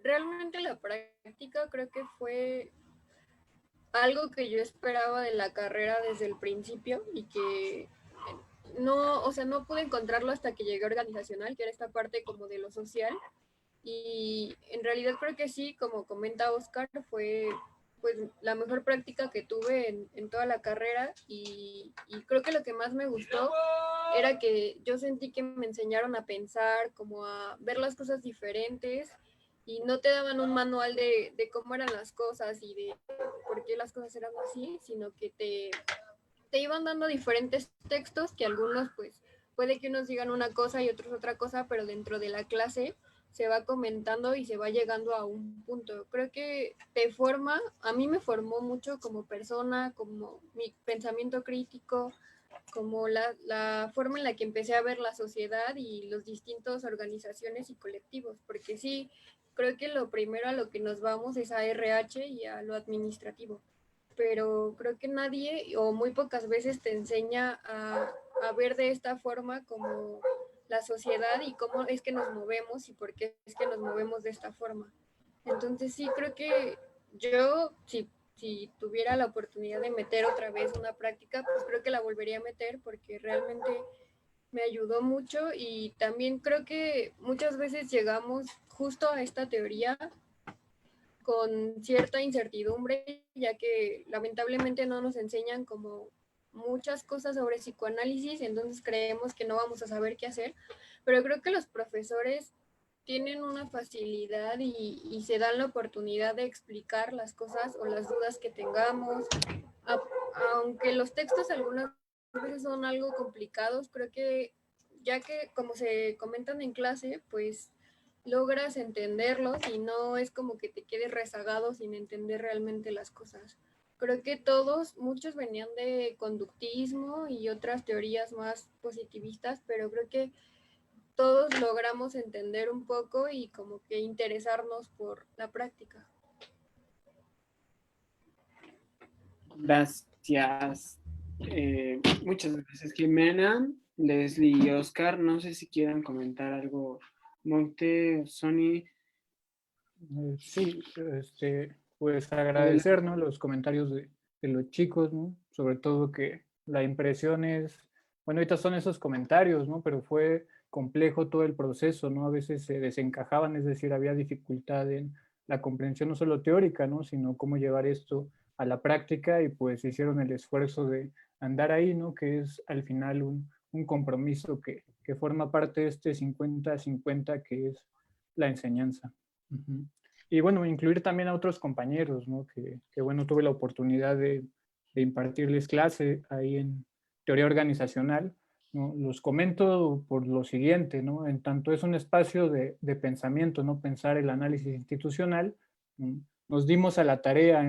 Realmente la práctica creo que fue algo que yo esperaba de la carrera desde el principio y que no, o sea, no pude encontrarlo hasta que llegué a organizacional, que era esta parte como de lo social. Y en realidad creo que sí, como comenta Oscar, fue pues la mejor práctica que tuve en toda la carrera y creo que lo que más me gustó era que yo sentí que me enseñaron a pensar, como a ver las cosas diferentes y no te daban un manual de cómo eran las cosas y de por qué las cosas eran así, sino que te iban dando diferentes textos que algunos pues puede que unos digan una cosa y otros otra cosa, pero dentro de la clase se va comentando y se va llegando a un punto. Creo que te forma, a mí me formó mucho como persona, como mi pensamiento crítico, como la forma en la que empecé a ver la sociedad y los distintos organizaciones y colectivos, porque sí, creo que lo primero a lo que nos vamos es a RH y a lo administrativo, pero creo que nadie o muy pocas veces te enseña a ver de esta forma como la sociedad y cómo es que nos movemos y por qué es que nos movemos de esta forma. Entonces sí, creo que yo, si tuviera la oportunidad de meter otra vez una práctica, pues creo que la volvería a meter porque realmente me ayudó mucho y también creo que muchas veces llegamos justo a esta teoría con cierta incertidumbre, ya que lamentablemente no nos enseñan como muchas cosas sobre psicoanálisis, entonces creemos que no vamos a saber qué hacer, pero creo que los profesores tienen una facilidad y se dan la oportunidad de explicar las cosas o las dudas que tengamos, a, aunque los textos algunas veces son algo complicados, creo que ya que como se comentan en clase, pues logras entenderlos y no es como que te quedes rezagado sin entender realmente las cosas. Creo que todos, muchos venían de conductismo y otras teorías más positivistas, pero creo que todos logramos entender un poco y como que interesarnos por la práctica. Gracias. Muchas gracias, Jimena, Leslie y Oscar. No sé si quieran comentar algo. Monte, Sony, Sí, pues adelante. agradecer, ¿no?, los comentarios de los chicos, ¿no? Sobre todo que la impresión es, bueno, ahorita son esos comentarios, ¿no? Pero fue complejo todo el proceso, ¿no? A veces se desencajaban, es decir, había dificultad en la comprensión no solo teórica, ¿no?, sino cómo llevar esto a la práctica y pues hicieron el esfuerzo de andar ahí, ¿no? Que es al final un compromiso que forma parte de este 50-50 que es la enseñanza. Uh-huh. Y bueno, incluir también a otros compañeros, ¿no? Que bueno, tuve la oportunidad de impartirles clase ahí en teoría organizacional, ¿no? Los comento por lo siguiente, ¿no? En tanto es un espacio de pensamiento, ¿no? Pensar el análisis institucional, ¿no? Nos dimos a la tarea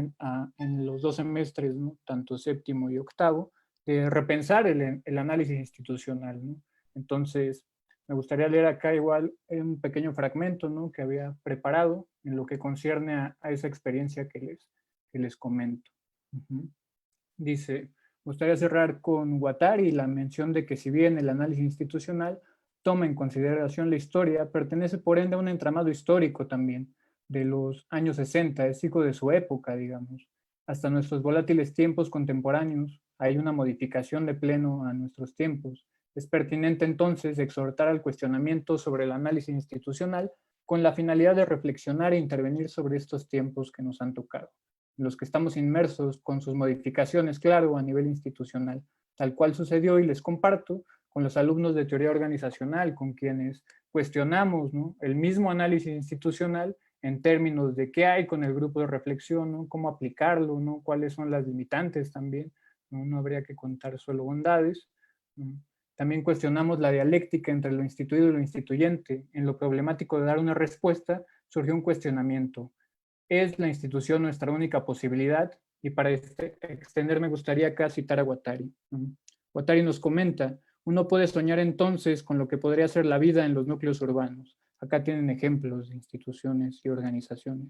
en los 2 semestres, ¿no?, tanto séptimo y octavo, de repensar el análisis institucional, ¿no? Entonces, me gustaría leer acá igual un pequeño fragmento, ¿no?, que había preparado en lo que concierne a esa experiencia que les comento. Uh-huh. Dice, me gustaría cerrar con Guattari la mención de que si bien el análisis institucional toma en consideración la historia, pertenece por ende a un entramado histórico también, de los años 60, es hijo de su época, digamos. Hasta nuestros volátiles tiempos contemporáneos hay una modificación de pleno a nuestros tiempos. Es pertinente entonces exhortar al cuestionamiento sobre el análisis institucional con la finalidad de reflexionar e intervenir sobre estos tiempos que nos han tocado, en los que estamos inmersos con sus modificaciones, claro, a nivel institucional, tal cual sucedió y les comparto con los alumnos de teoría organizacional, con quienes cuestionamos, ¿no?, el mismo análisis institucional en términos de qué hay con el grupo de reflexión, ¿no?, cómo aplicarlo, ¿no?, cuáles son las limitantes también, ¿no? No habría que contar solo bondades, ¿no? También cuestionamos la dialéctica entre lo instituido y lo instituyente. En lo problemático de dar una respuesta surgió un cuestionamiento. ¿Es la institución nuestra única posibilidad? Y para extender me gustaría acá citar a Guattari. Guattari nos comenta, uno puede soñar entonces con lo que podría ser la vida en los núcleos urbanos. Acá tienen ejemplos de instituciones y organizaciones.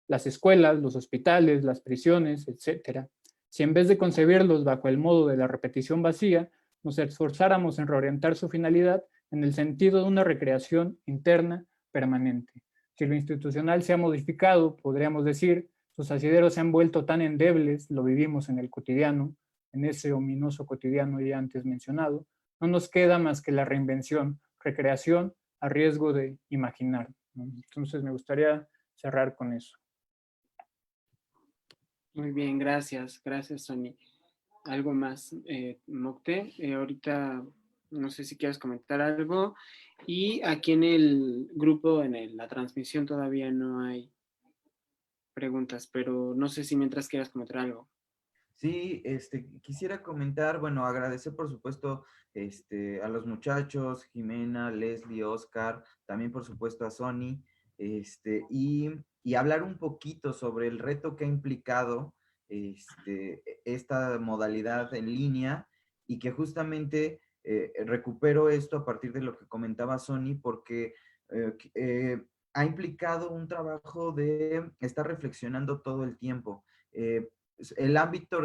Las escuelas, los hospitales, las prisiones, etc. Si en vez de concebirlos bajo el modo de la repetición vacía, nos esforzáramos en reorientar su finalidad en el sentido de una recreación interna permanente. Si lo institucional se ha modificado, podríamos decir, sus asideros se han vuelto tan endebles, lo vivimos en el cotidiano, en ese ominoso cotidiano ya antes mencionado, no nos queda más que la reinvención, recreación a riesgo de imaginar, ¿no? Entonces me gustaría cerrar con eso. Muy bien, gracias. Gracias, Sony. ¿Algo más, Mocte? Ahorita No sé si quieres comentar algo. Y aquí en el grupo, la transmisión todavía no hay preguntas, pero no sé si mientras quieras comentar algo. Sí, quisiera comentar, bueno, agradecer por supuesto a los muchachos, Jimena, Leslie, Oscar, también por supuesto a Sony, y hablar un poquito sobre el reto que ha implicado esta modalidad en línea y que justamente recupero esto a partir de lo que comentaba Sony porque ha implicado un trabajo de estar reflexionando todo el tiempo. El ámbito,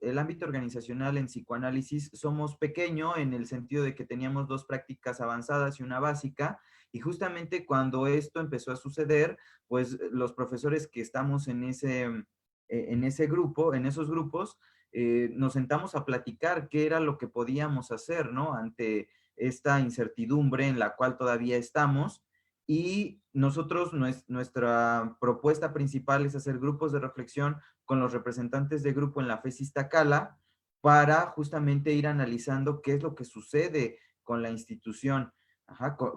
el ámbito organizacional en psicoanálisis somos pequeño en el sentido de que teníamos 2 prácticas avanzadas y una básica, y justamente cuando esto empezó a suceder, pues los profesores que estamos en ese grupo, en esos grupos, nos sentamos a platicar qué era lo que podíamos hacer, ¿no? Ante esta incertidumbre en la cual todavía estamos, y nosotros, nuestra propuesta principal es hacer grupos de reflexión con los representantes de grupo en la FES Iztacala para justamente ir analizando qué es lo que sucede con la institución,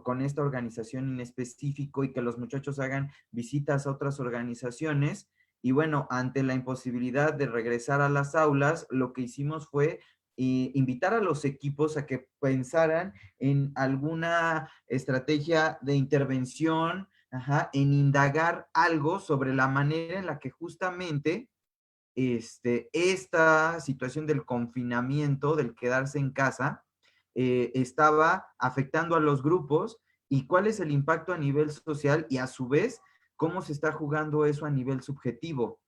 con esta organización en específico, y que los muchachos hagan visitas a otras organizaciones. Y bueno, ante la imposibilidad de regresar a las aulas, lo que hicimos fue invitar a los equipos a que pensaran en alguna estrategia de intervención, en indagar algo sobre la manera en la que justamente esta situación del confinamiento, del quedarse en casa, estaba afectando a los grupos, y cuál es el impacto a nivel social, y a su vez, cómo se está jugando eso a nivel subjetivo.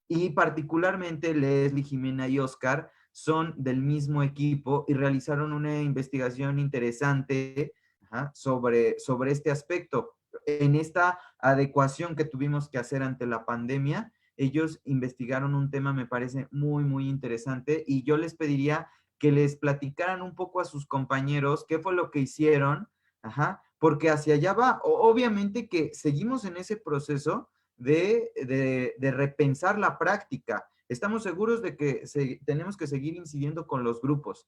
Y particularmente Leslie, Jimena y Oscar son del mismo equipo y realizaron una investigación interesante sobre este aspecto. En esta adecuación que tuvimos que hacer ante la pandemia, ellos investigaron un tema, me parece muy, muy interesante, y yo les pediría que les platicaran un poco a sus compañeros qué fue lo que hicieron, porque hacia allá va. Obviamente que seguimos en ese proceso de repensar la práctica. Estamos seguros de que tenemos que seguir incidiendo con los grupos.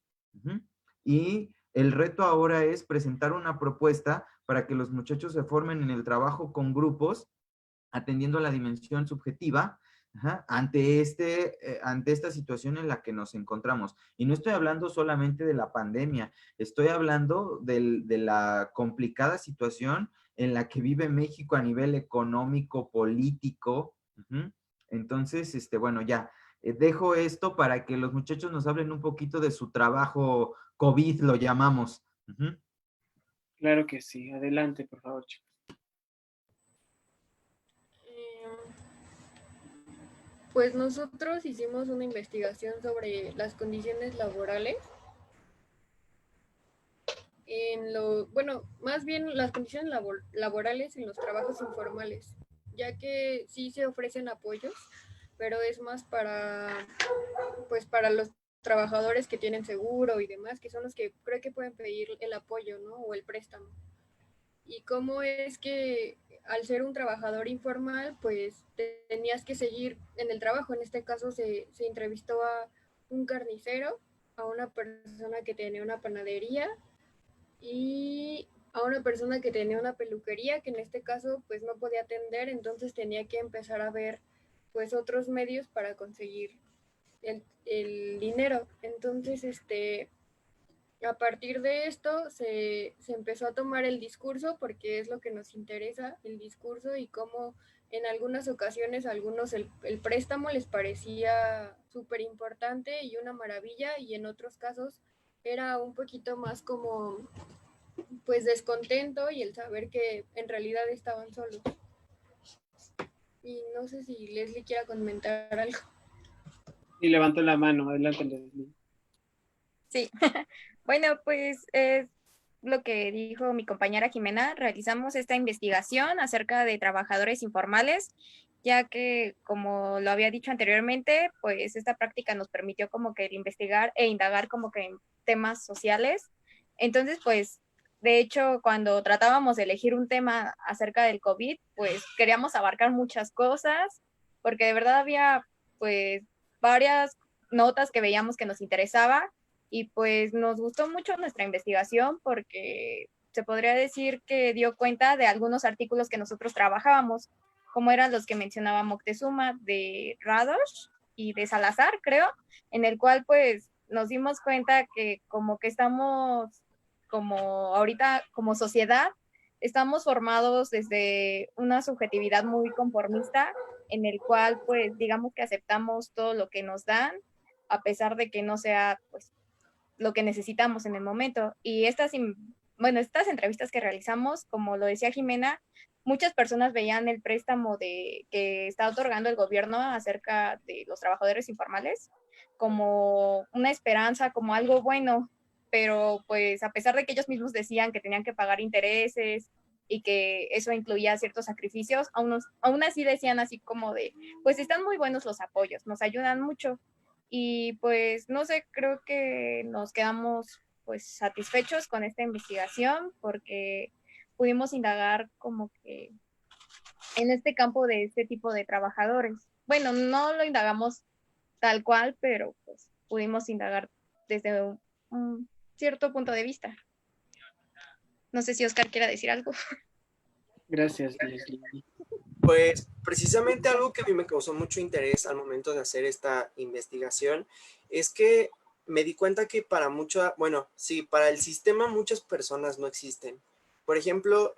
Y el reto ahora es presentar una propuesta para que los muchachos se formen en el trabajo con grupos, atendiendo a la dimensión subjetiva, ante esta situación en la que nos encontramos. Y no estoy hablando solamente de la pandemia, estoy hablando de la complicada situación en la que vive México a nivel económico, político. Entonces, bueno, ya, dejo esto para que los muchachos nos hablen un poquito de su trabajo COVID, lo llamamos. Claro que sí. Adelante, por favor, chicos. Pues nosotros hicimos una investigación sobre las condiciones laborales bueno, más bien las condiciones laborales en los trabajos informales, ya que sí se ofrecen apoyos, pero es más pues para los trabajadores que tienen seguro y demás, que son los que creo que pueden pedir el apoyo, ¿no? O el préstamo. Y cómo es que al ser un trabajador informal, pues tenías que seguir en el trabajo. En este caso se entrevistó a un carnicero, a una persona que tenía una panadería y a una persona que tenía una peluquería, que en este caso pues no podía atender, entonces tenía que empezar a ver pues otros medios para conseguir el dinero. Entonces, a partir de esto se empezó a tomar el discurso, porque es lo que nos interesa, el discurso, y cómo en algunas ocasiones a algunos el préstamo les parecía súper importante y una maravilla, y en otros casos era un poquito más como pues descontento y el saber que en realidad estaban solos. Y no sé si Leslie quiera comentar algo. Y levantó la mano. Adelante, Leslie. Sí, bueno, pues es lo que dijo mi compañera Jimena. Realizamos esta investigación acerca de trabajadores informales, ya que, como lo había dicho anteriormente, pues esta práctica nos permitió como que investigar e indagar como que en temas sociales. Entonces, pues, de hecho, cuando tratábamos de elegir un tema acerca del COVID, pues queríamos abarcar muchas cosas, porque de verdad había, pues, varias notas que veíamos que nos interesaba, y pues nos gustó mucho nuestra investigación porque se podría decir que dio cuenta de algunos artículos que nosotros trabajábamos, como eran los que mencionaba Moctezuma, de Radosh y de Salazar, creo, en el cual pues nos dimos cuenta que como que estamos, como ahorita como sociedad, estamos formados desde una subjetividad muy conformista, en el cual pues digamos que aceptamos todo lo que nos dan, a pesar de que no sea pues lo que necesitamos en el momento. Y estas entrevistas que realizamos, como lo decía Jimena, muchas personas veían el préstamo que está otorgando el gobierno acerca de los trabajadores informales como una esperanza, como algo bueno, pero pues a pesar de que ellos mismos decían que tenían que pagar intereses y que eso incluía ciertos sacrificios, aún así decían así como de, pues están muy buenos los apoyos, nos ayudan mucho. Y pues no sé, creo que nos quedamos pues satisfechos con esta investigación porque pudimos indagar como que en este campo de este tipo de trabajadores. Bueno, no lo indagamos tal cual, pero pues pudimos indagar desde un cierto punto de vista. No sé si Oscar quiera decir algo. Gracias, Leslie. Pues precisamente algo que a mí me causó mucho interés al momento de hacer esta investigación es que me di cuenta que para para el sistema muchas personas no existen. Por ejemplo,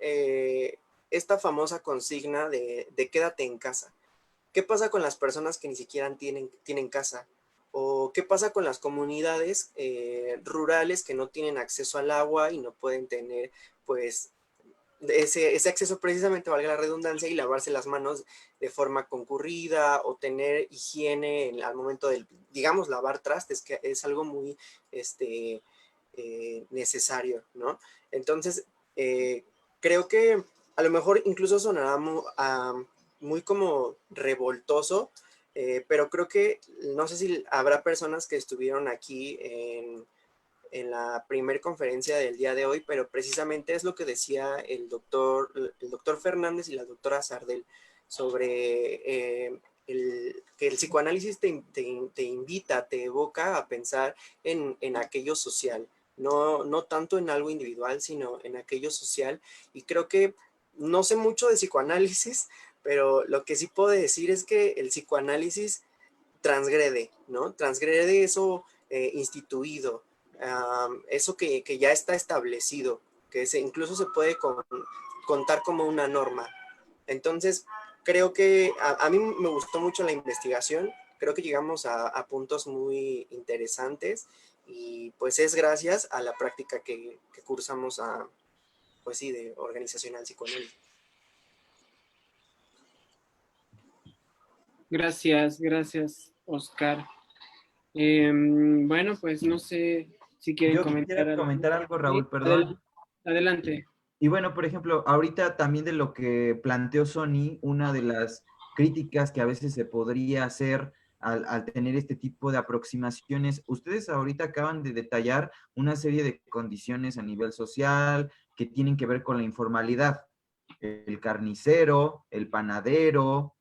esta famosa consigna de quédate en casa. ¿Qué pasa con las personas que ni siquiera tienen casa? ¿O qué pasa con las comunidades rurales que no tienen acceso al agua y no pueden tener, pues, ese acceso precisamente, valga la redundancia, y lavarse las manos de forma concurrida o tener higiene al momento del, digamos, lavar trastes, que es algo muy necesario, ¿no? Entonces, creo que a lo mejor incluso sonará muy como revoltoso, pero creo que no sé si habrá personas que estuvieron aquí en la primera conferencia del día de hoy, pero precisamente es lo que decía el doctor Fernández y la doctora Sardel sobre que el psicoanálisis te invita, te evoca a pensar en aquello social, no tanto en algo individual, sino en aquello social. Y creo que no sé mucho de psicoanálisis, pero lo que sí puedo decir es que el psicoanálisis transgrede, ¿no? Transgrede eso instituido, eso que ya está establecido, que incluso se puede contar como una norma. Entonces, creo que a mí me gustó mucho la investigación, creo que llegamos a puntos muy interesantes y pues es gracias a la práctica que cursamos pues sí, de organizacional psicoanálisis. Gracias, Oscar. Bueno, pues no sé si quieren Yo comentar quisiera algo. comentar algo, Raúl, Sí, perdón. adelante. Y bueno, por ejemplo, ahorita también de lo que planteó Sony, una de las críticas que a veces se podría hacer al tener este tipo de aproximaciones, ustedes ahorita acaban de detallar una serie de condiciones a nivel social que tienen que ver con la informalidad. El carnicero, el panadero,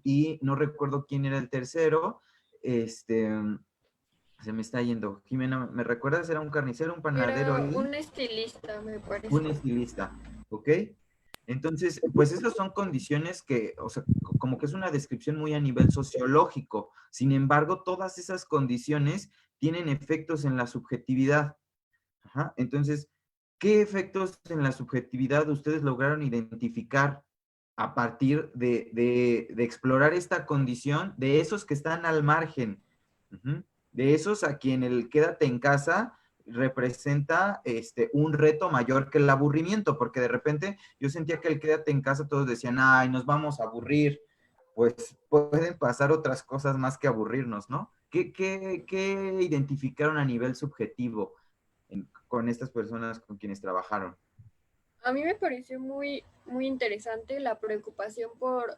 y no recuerdo quién era el tercero, se me está yendo. Jimena, ¿me recuerdas? ¿Era un carnicero, un panadero Era y un estilista, me parece. un estilista? ¿Ok? Entonces, pues esas son condiciones que, o sea, como que es una descripción muy a nivel sociológico. Sin embargo, todas esas condiciones tienen efectos en la subjetividad. Ajá. Entonces, ¿qué efectos en la subjetividad ustedes lograron identificar a partir de explorar esta condición de esos que están al margen? De esos a quien el quédate en casa representa un reto mayor que el aburrimiento, porque de repente yo sentía que el quédate en casa todos decían, ay, nos vamos a aburrir. Pues pueden pasar otras cosas más que aburrirnos, ¿no? ¿Qué identificaron a nivel subjetivo con estas personas con quienes trabajaron? A mí me pareció muy, muy interesante la preocupación por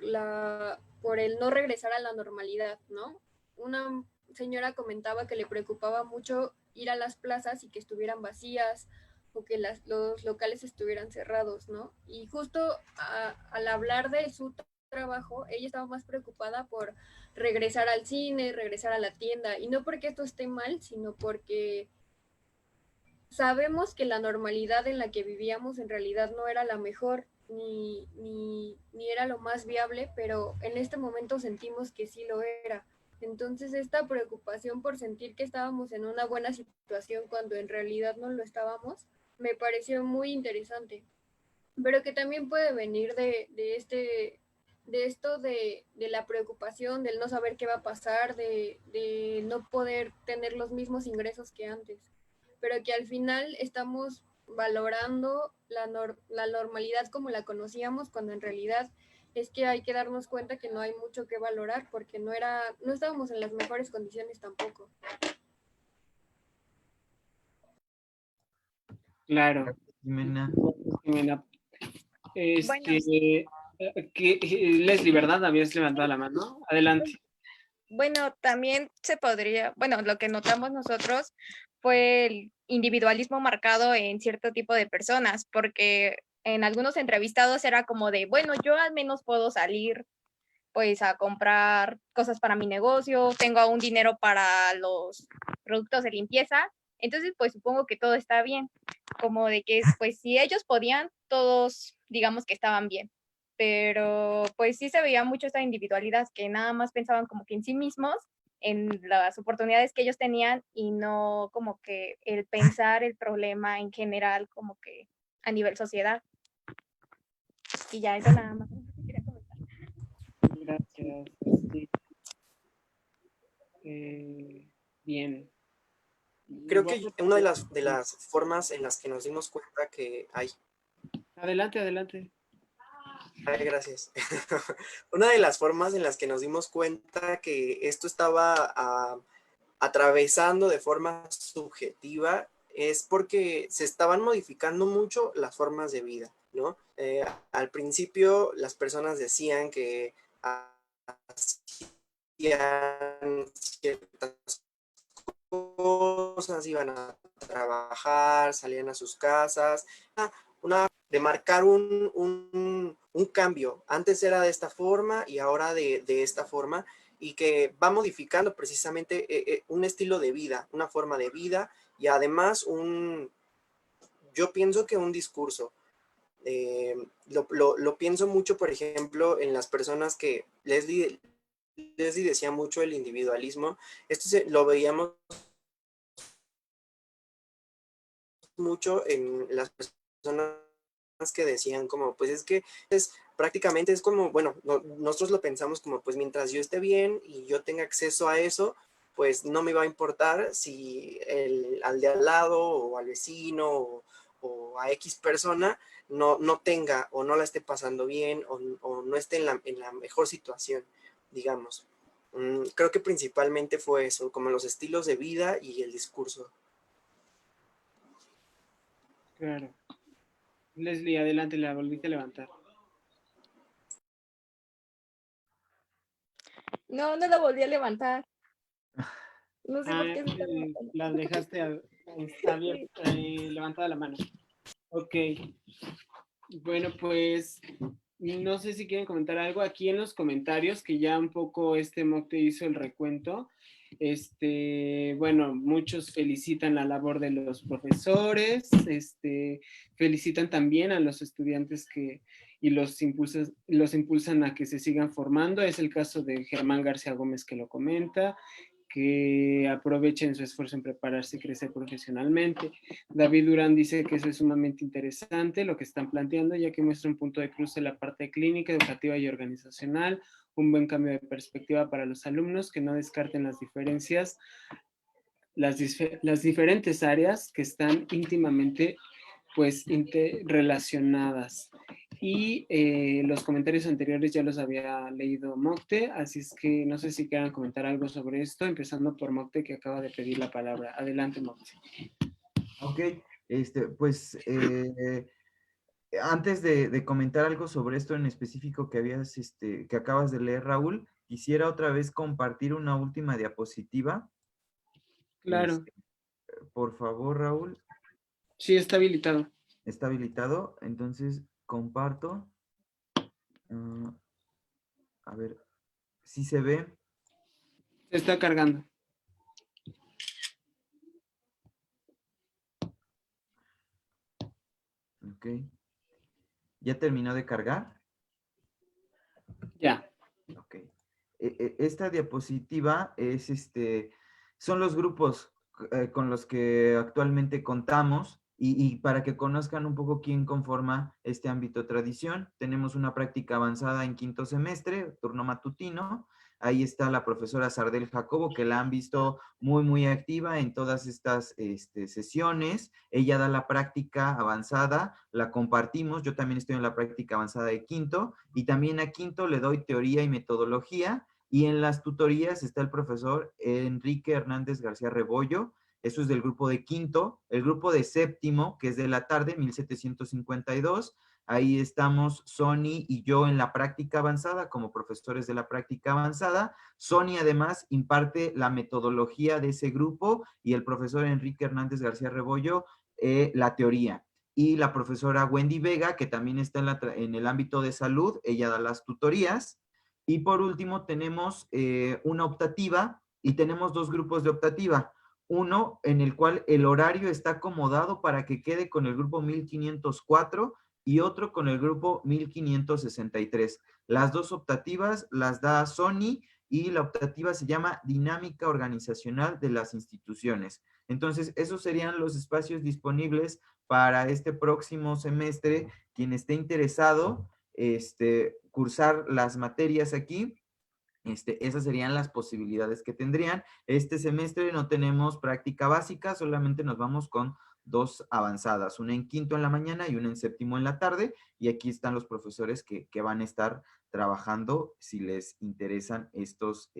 el no regresar a la normalidad, ¿no? Una señora comentaba que le preocupaba mucho ir a las plazas y que estuvieran vacías o que los locales estuvieran cerrados, ¿no? Y justo al hablar de su trabajo, ella estaba más preocupada por regresar al cine, regresar a la tienda, y no porque esto esté mal, sino porque sabemos que la normalidad en la que vivíamos en realidad no era la mejor ni era lo más viable, pero en este momento sentimos que sí lo era. Entonces esta preocupación por sentir que estábamos en una buena situación cuando en realidad no lo estábamos, me pareció muy interesante, pero que también puede venir de la preocupación, del no saber qué va a pasar, de no poder tener los mismos ingresos que antes, pero que al final estamos valorando la normalidad como la conocíamos, cuando en realidad es que hay que darnos cuenta que no hay mucho que valorar, porque no estábamos en las mejores condiciones tampoco. Claro. Jimena. Jimena. Bueno, Leslie, ¿verdad? Habías levantado la mano. Adelante. bueno, también se podría, bueno, lo que notamos nosotros fue el individualismo marcado en cierto tipo de personas, porque en algunos entrevistados era como de, bueno, yo al menos puedo salir pues a comprar cosas para mi negocio, tengo aún dinero para los productos de limpieza, entonces pues supongo que todo está bien, como de que pues si ellos podían, todos digamos que estaban bien, pero pues sí se veía mucho esta individualidad, que nada más pensaban como que en sí mismos, en las oportunidades que ellos tenían y no como que el pensar el problema en general como que a nivel sociedad. Y ya eso nada más. Gracias. Bien. Creo Bueno, que una de las formas en las que nos dimos cuenta que hay... adelante, adelante. Ay, gracias. Una de las formas en las que nos dimos cuenta que esto estaba atravesando de forma subjetiva es porque se estaban modificando mucho las formas de vida, ¿no? Al principio las personas decían que hacían ciertas cosas, iban a trabajar, salían a sus casas, de marcar un cambio. Antes era de esta forma y ahora de esta forma, y que va modificando precisamente un estilo de vida, una forma de vida, y además yo pienso que un discurso. Lo pienso mucho, por ejemplo, en las personas que Leslie decía mucho el individualismo. Esto lo veíamos mucho en las personas que decían como, pues es que prácticamente es como, bueno, nosotros lo pensamos como, pues mientras yo esté bien y yo tenga acceso a eso, pues no me va a importar si al de al lado o al vecino o a X persona no tenga o no la esté pasando bien o no esté en la mejor situación, digamos. Creo que principalmente fue eso, como los estilos de vida y el discurso. Claro. Leslie, adelante, la volviste a levantar. No, no la volví a levantar. No sé por qué se está levantando. La dejaste levantada la mano. Ok. Bueno, pues no sé si quieren comentar algo aquí en los comentarios, que ya un poco Moc te hizo el recuento. Bueno, muchos felicitan la labor de los profesores, felicitan también a los estudiantes y los impulsan a que se sigan formando. Es el caso de Germán García Gómez, que lo comenta, que aprovechen su esfuerzo en prepararse y crecer profesionalmente. David Durán dice que eso es sumamente interesante lo que están planteando, ya que muestra un punto de cruce en la parte clínica, educativa y organizacional, un buen cambio de perspectiva para los alumnos, que no descarten las diferencias, las diferentes áreas que están íntimamente pues relacionadas. Y los comentarios anteriores ya los había leído Mocte, así es que no sé si quieran comentar algo sobre esto, empezando por Mocte, que acaba de pedir la palabra. Adelante, Mocte. Ok, pues antes de comentar algo sobre esto en específico que acabas de leer, Raúl, quisiera otra vez compartir una última diapositiva. Claro. Por favor, Raúl. Sí, está habilitado. Está habilitado, entonces comparto. A ver, ¿sí se ve? Se está cargando. Ok. ¿Ya terminó de cargar? Ya. Ok. Esta diapositiva es son los grupos con los que actualmente contamos y para que conozcan un poco quién conforma este ámbito tradición, tenemos una práctica avanzada en quinto semestre, turno matutino. Ahí está la profesora Sardel Jacobo, que la han visto muy, muy activa en todas estas sesiones. Ella da la práctica avanzada, la compartimos. Yo también estoy en la práctica avanzada de quinto y también a quinto le doy teoría y metodología. Y en las tutorías está el profesor Enrique Hernández García Rebollo. Eso es del grupo de quinto. El grupo de séptimo, que es de la tarde, 1752. Ahí estamos Sony y yo en la práctica avanzada como profesores de la práctica avanzada. Sony además imparte la metodología de ese grupo y el profesor Enrique Hernández García Rebollo la teoría. Y la profesora Wendy Vega, que también está en el ámbito de salud, ella da las tutorías. Y por último tenemos una optativa y tenemos dos grupos de optativa. Uno en el cual el horario está acomodado para que quede con el grupo 1504 y otro con el grupo 1563. Las dos optativas las da Sony y la optativa se llama Dinámica Organizacional de las Instituciones. Entonces, esos serían los espacios disponibles para este próximo semestre. Quien esté interesado, cursar las materias aquí, esas serían las posibilidades que tendrían. Este semestre no tenemos práctica básica, solamente nos vamos con dos avanzadas, una en quinto en la mañana y una en séptimo en la tarde, y aquí están los profesores que van a estar trabajando si les interesan estos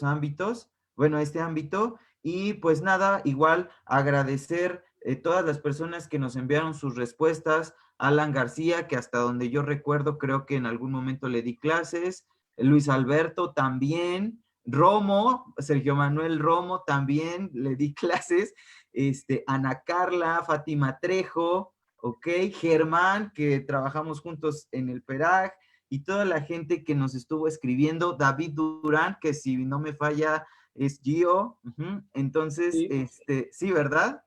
ámbitos, bueno, este ámbito, y pues nada, igual agradecer todas las personas que nos enviaron sus respuestas, Alan García, que hasta donde yo recuerdo, creo que en algún momento le di clases, Luis Alberto también, Romo, Sergio Manuel Romo también le di clases, Ana Carla, Fátima Trejo, ok, Germán, que trabajamos juntos en el PERAG, y toda la gente que nos estuvo escribiendo, David Durán, que si no me falla es Gio, entonces, Sí, sí, ¿verdad?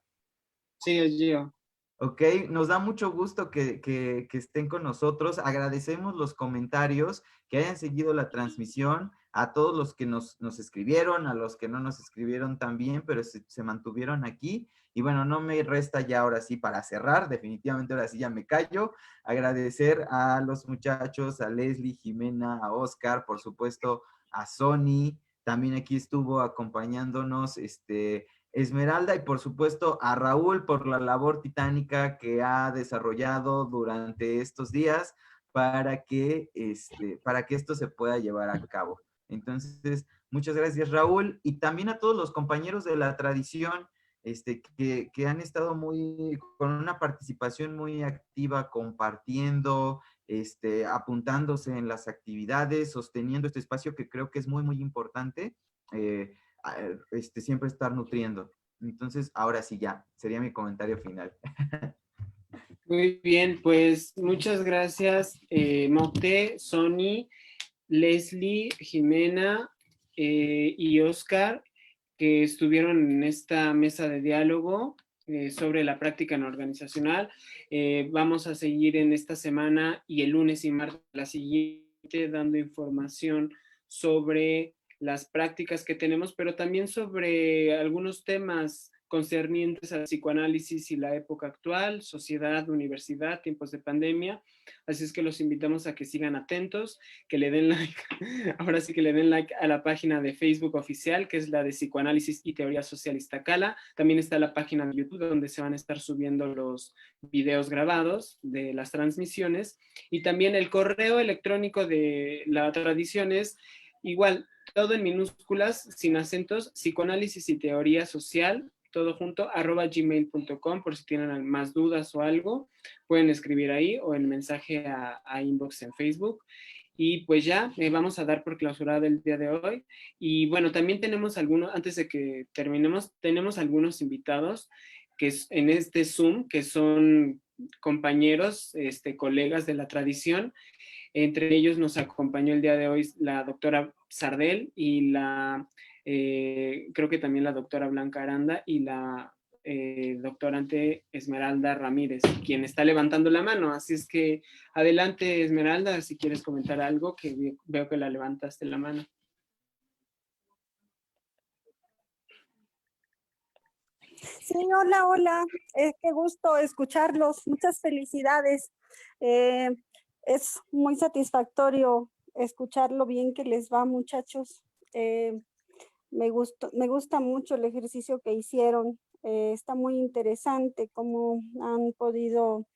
sí, es Gio. Ok, nos da mucho gusto que estén con nosotros. Agradecemos los comentarios, que hayan seguido la transmisión, a todos los que nos escribieron, a los que no nos escribieron también, pero se mantuvieron aquí. Y bueno, no me resta ya ahora sí para cerrar, definitivamente ahora sí ya me callo. Agradecer a los muchachos, a Leslie, Jimena, a Oscar, por supuesto, a Sony. También aquí estuvo acompañándonos, Esmeralda, y por supuesto a Raúl por la labor titánica que ha desarrollado durante estos días para que esto se pueda llevar a cabo. Entonces, muchas gracias, Raúl, y también a todos los compañeros de la tradición que han estado con una participación muy activa, compartiendo, apuntándose en las actividades, sosteniendo este espacio que creo que es muy, muy importante. Siempre estar nutriendo. Entonces, ahora sí ya, sería mi comentario final. Muy bien, pues muchas gracias, Mocte, Sony, Leslie, Jimena y Oscar, que estuvieron en esta mesa de diálogo sobre la práctica no organizacional. Vamos a seguir en esta semana y el lunes y martes la siguiente dando información sobre las prácticas que tenemos, pero también sobre algunos temas concernientes al psicoanálisis y la época actual, sociedad, universidad, tiempos de pandemia. Así es que los invitamos a que sigan atentos, que le den like, ahora sí que le den like a la página de Facebook oficial, que es la de Psicoanálisis y Teoría Social Iztacala. También está la página de YouTube, donde se van a estar subiendo los videos grabados de las transmisiones. Y también el correo electrónico de la tradición es igual, todo en minúsculas, sin acentos, psicoanálisis y teoría social, todo junto, @gmail.com, por si tienen más dudas o algo, pueden escribir ahí o en mensaje a inbox en Facebook. Y pues ya, vamos a dar por clausurada el día de hoy. Y bueno, también tenemos algunos, antes de que terminemos, tenemos algunos invitados que en este Zoom, que son compañeros, colegas de la tradición, Entre ellos nos acompañó el día de hoy la doctora Sardel y creo que también la doctora Blanca Aranda y la doctorante Esmeralda Ramírez, quien está levantando la mano. Así es que adelante, Esmeralda, si quieres comentar algo, que veo que la levantaste la mano. Sí, hola, hola. Qué gusto escucharlos. Muchas felicidades. Es muy satisfactorio escuchar lo bien que les va, muchachos. Me gusta mucho el ejercicio que hicieron. Está muy interesante cómo han podido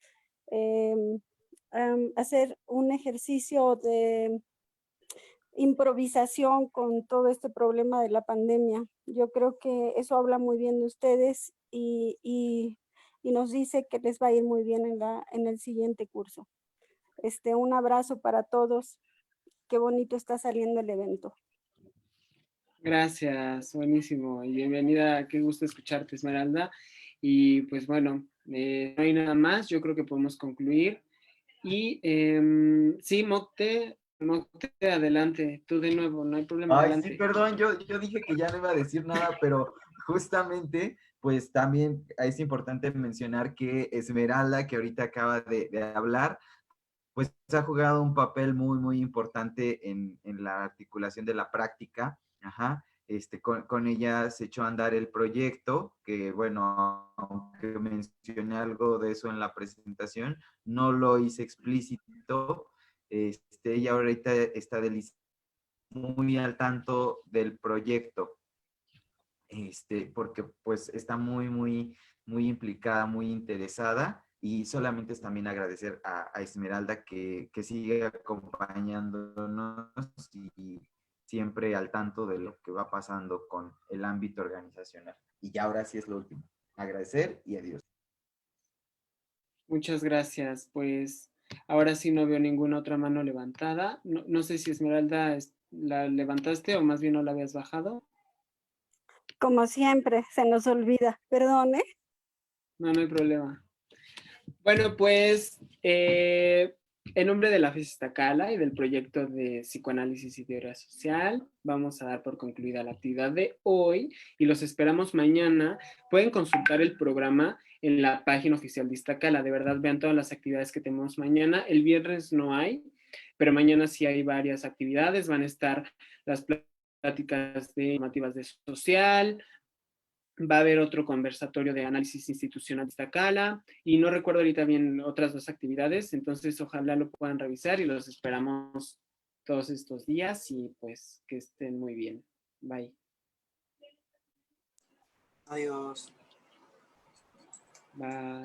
hacer un ejercicio de improvisación con todo este problema de la pandemia. Yo creo que eso habla muy bien de ustedes y nos dice que les va a ir muy bien en el siguiente curso. Un abrazo para todos. Qué bonito está saliendo el evento. Gracias, buenísimo y bienvenida, qué gusto escucharte, Esmeralda. Y pues bueno, no hay nada más, yo creo que podemos concluir. Y sí, Mocte, adelante, tú de nuevo, no hay problema, Ay, adelante. sí, perdón, yo dije que ya no iba a decir nada, pero justamente, pues también es importante mencionar que Esmeralda, que ahorita acaba de hablar, pues ha jugado un papel muy, muy importante en la articulación de la práctica. Ajá. Con ella se echó a andar el proyecto, que bueno, aunque mencioné algo de eso en la presentación, no lo hice explícito. Ella ahorita está muy al tanto del proyecto, porque pues está muy, muy, muy implicada, muy interesada, y solamente es también agradecer a Esmeralda que sigue acompañándonos y siempre al tanto de lo que va pasando con el ámbito organizacional. Y ya ahora sí es lo último. Agradecer y adiós. Muchas gracias, pues ahora sí no veo ninguna otra mano levantada. No sé si Esmeralda la levantaste o más bien no la habías bajado. Como siempre, se nos olvida. Perdón, ¿eh? No hay problema. Bueno, pues en nombre de la FES Iztacala y del proyecto de psicoanálisis y teoría social, vamos a dar por concluida la actividad de hoy y los esperamos mañana. Pueden consultar el programa en la página oficial de Iztacala. De verdad, vean todas las actividades que tenemos mañana. El viernes no hay, pero mañana sí hay varias actividades. Van a estar las pláticas de normativas de social, va a haber otro conversatorio de análisis institucional de Iztacala y no recuerdo ahorita bien otras dos actividades, entonces ojalá lo puedan revisar y los esperamos todos estos días y pues que estén muy bien. Bye. Adiós. Bye.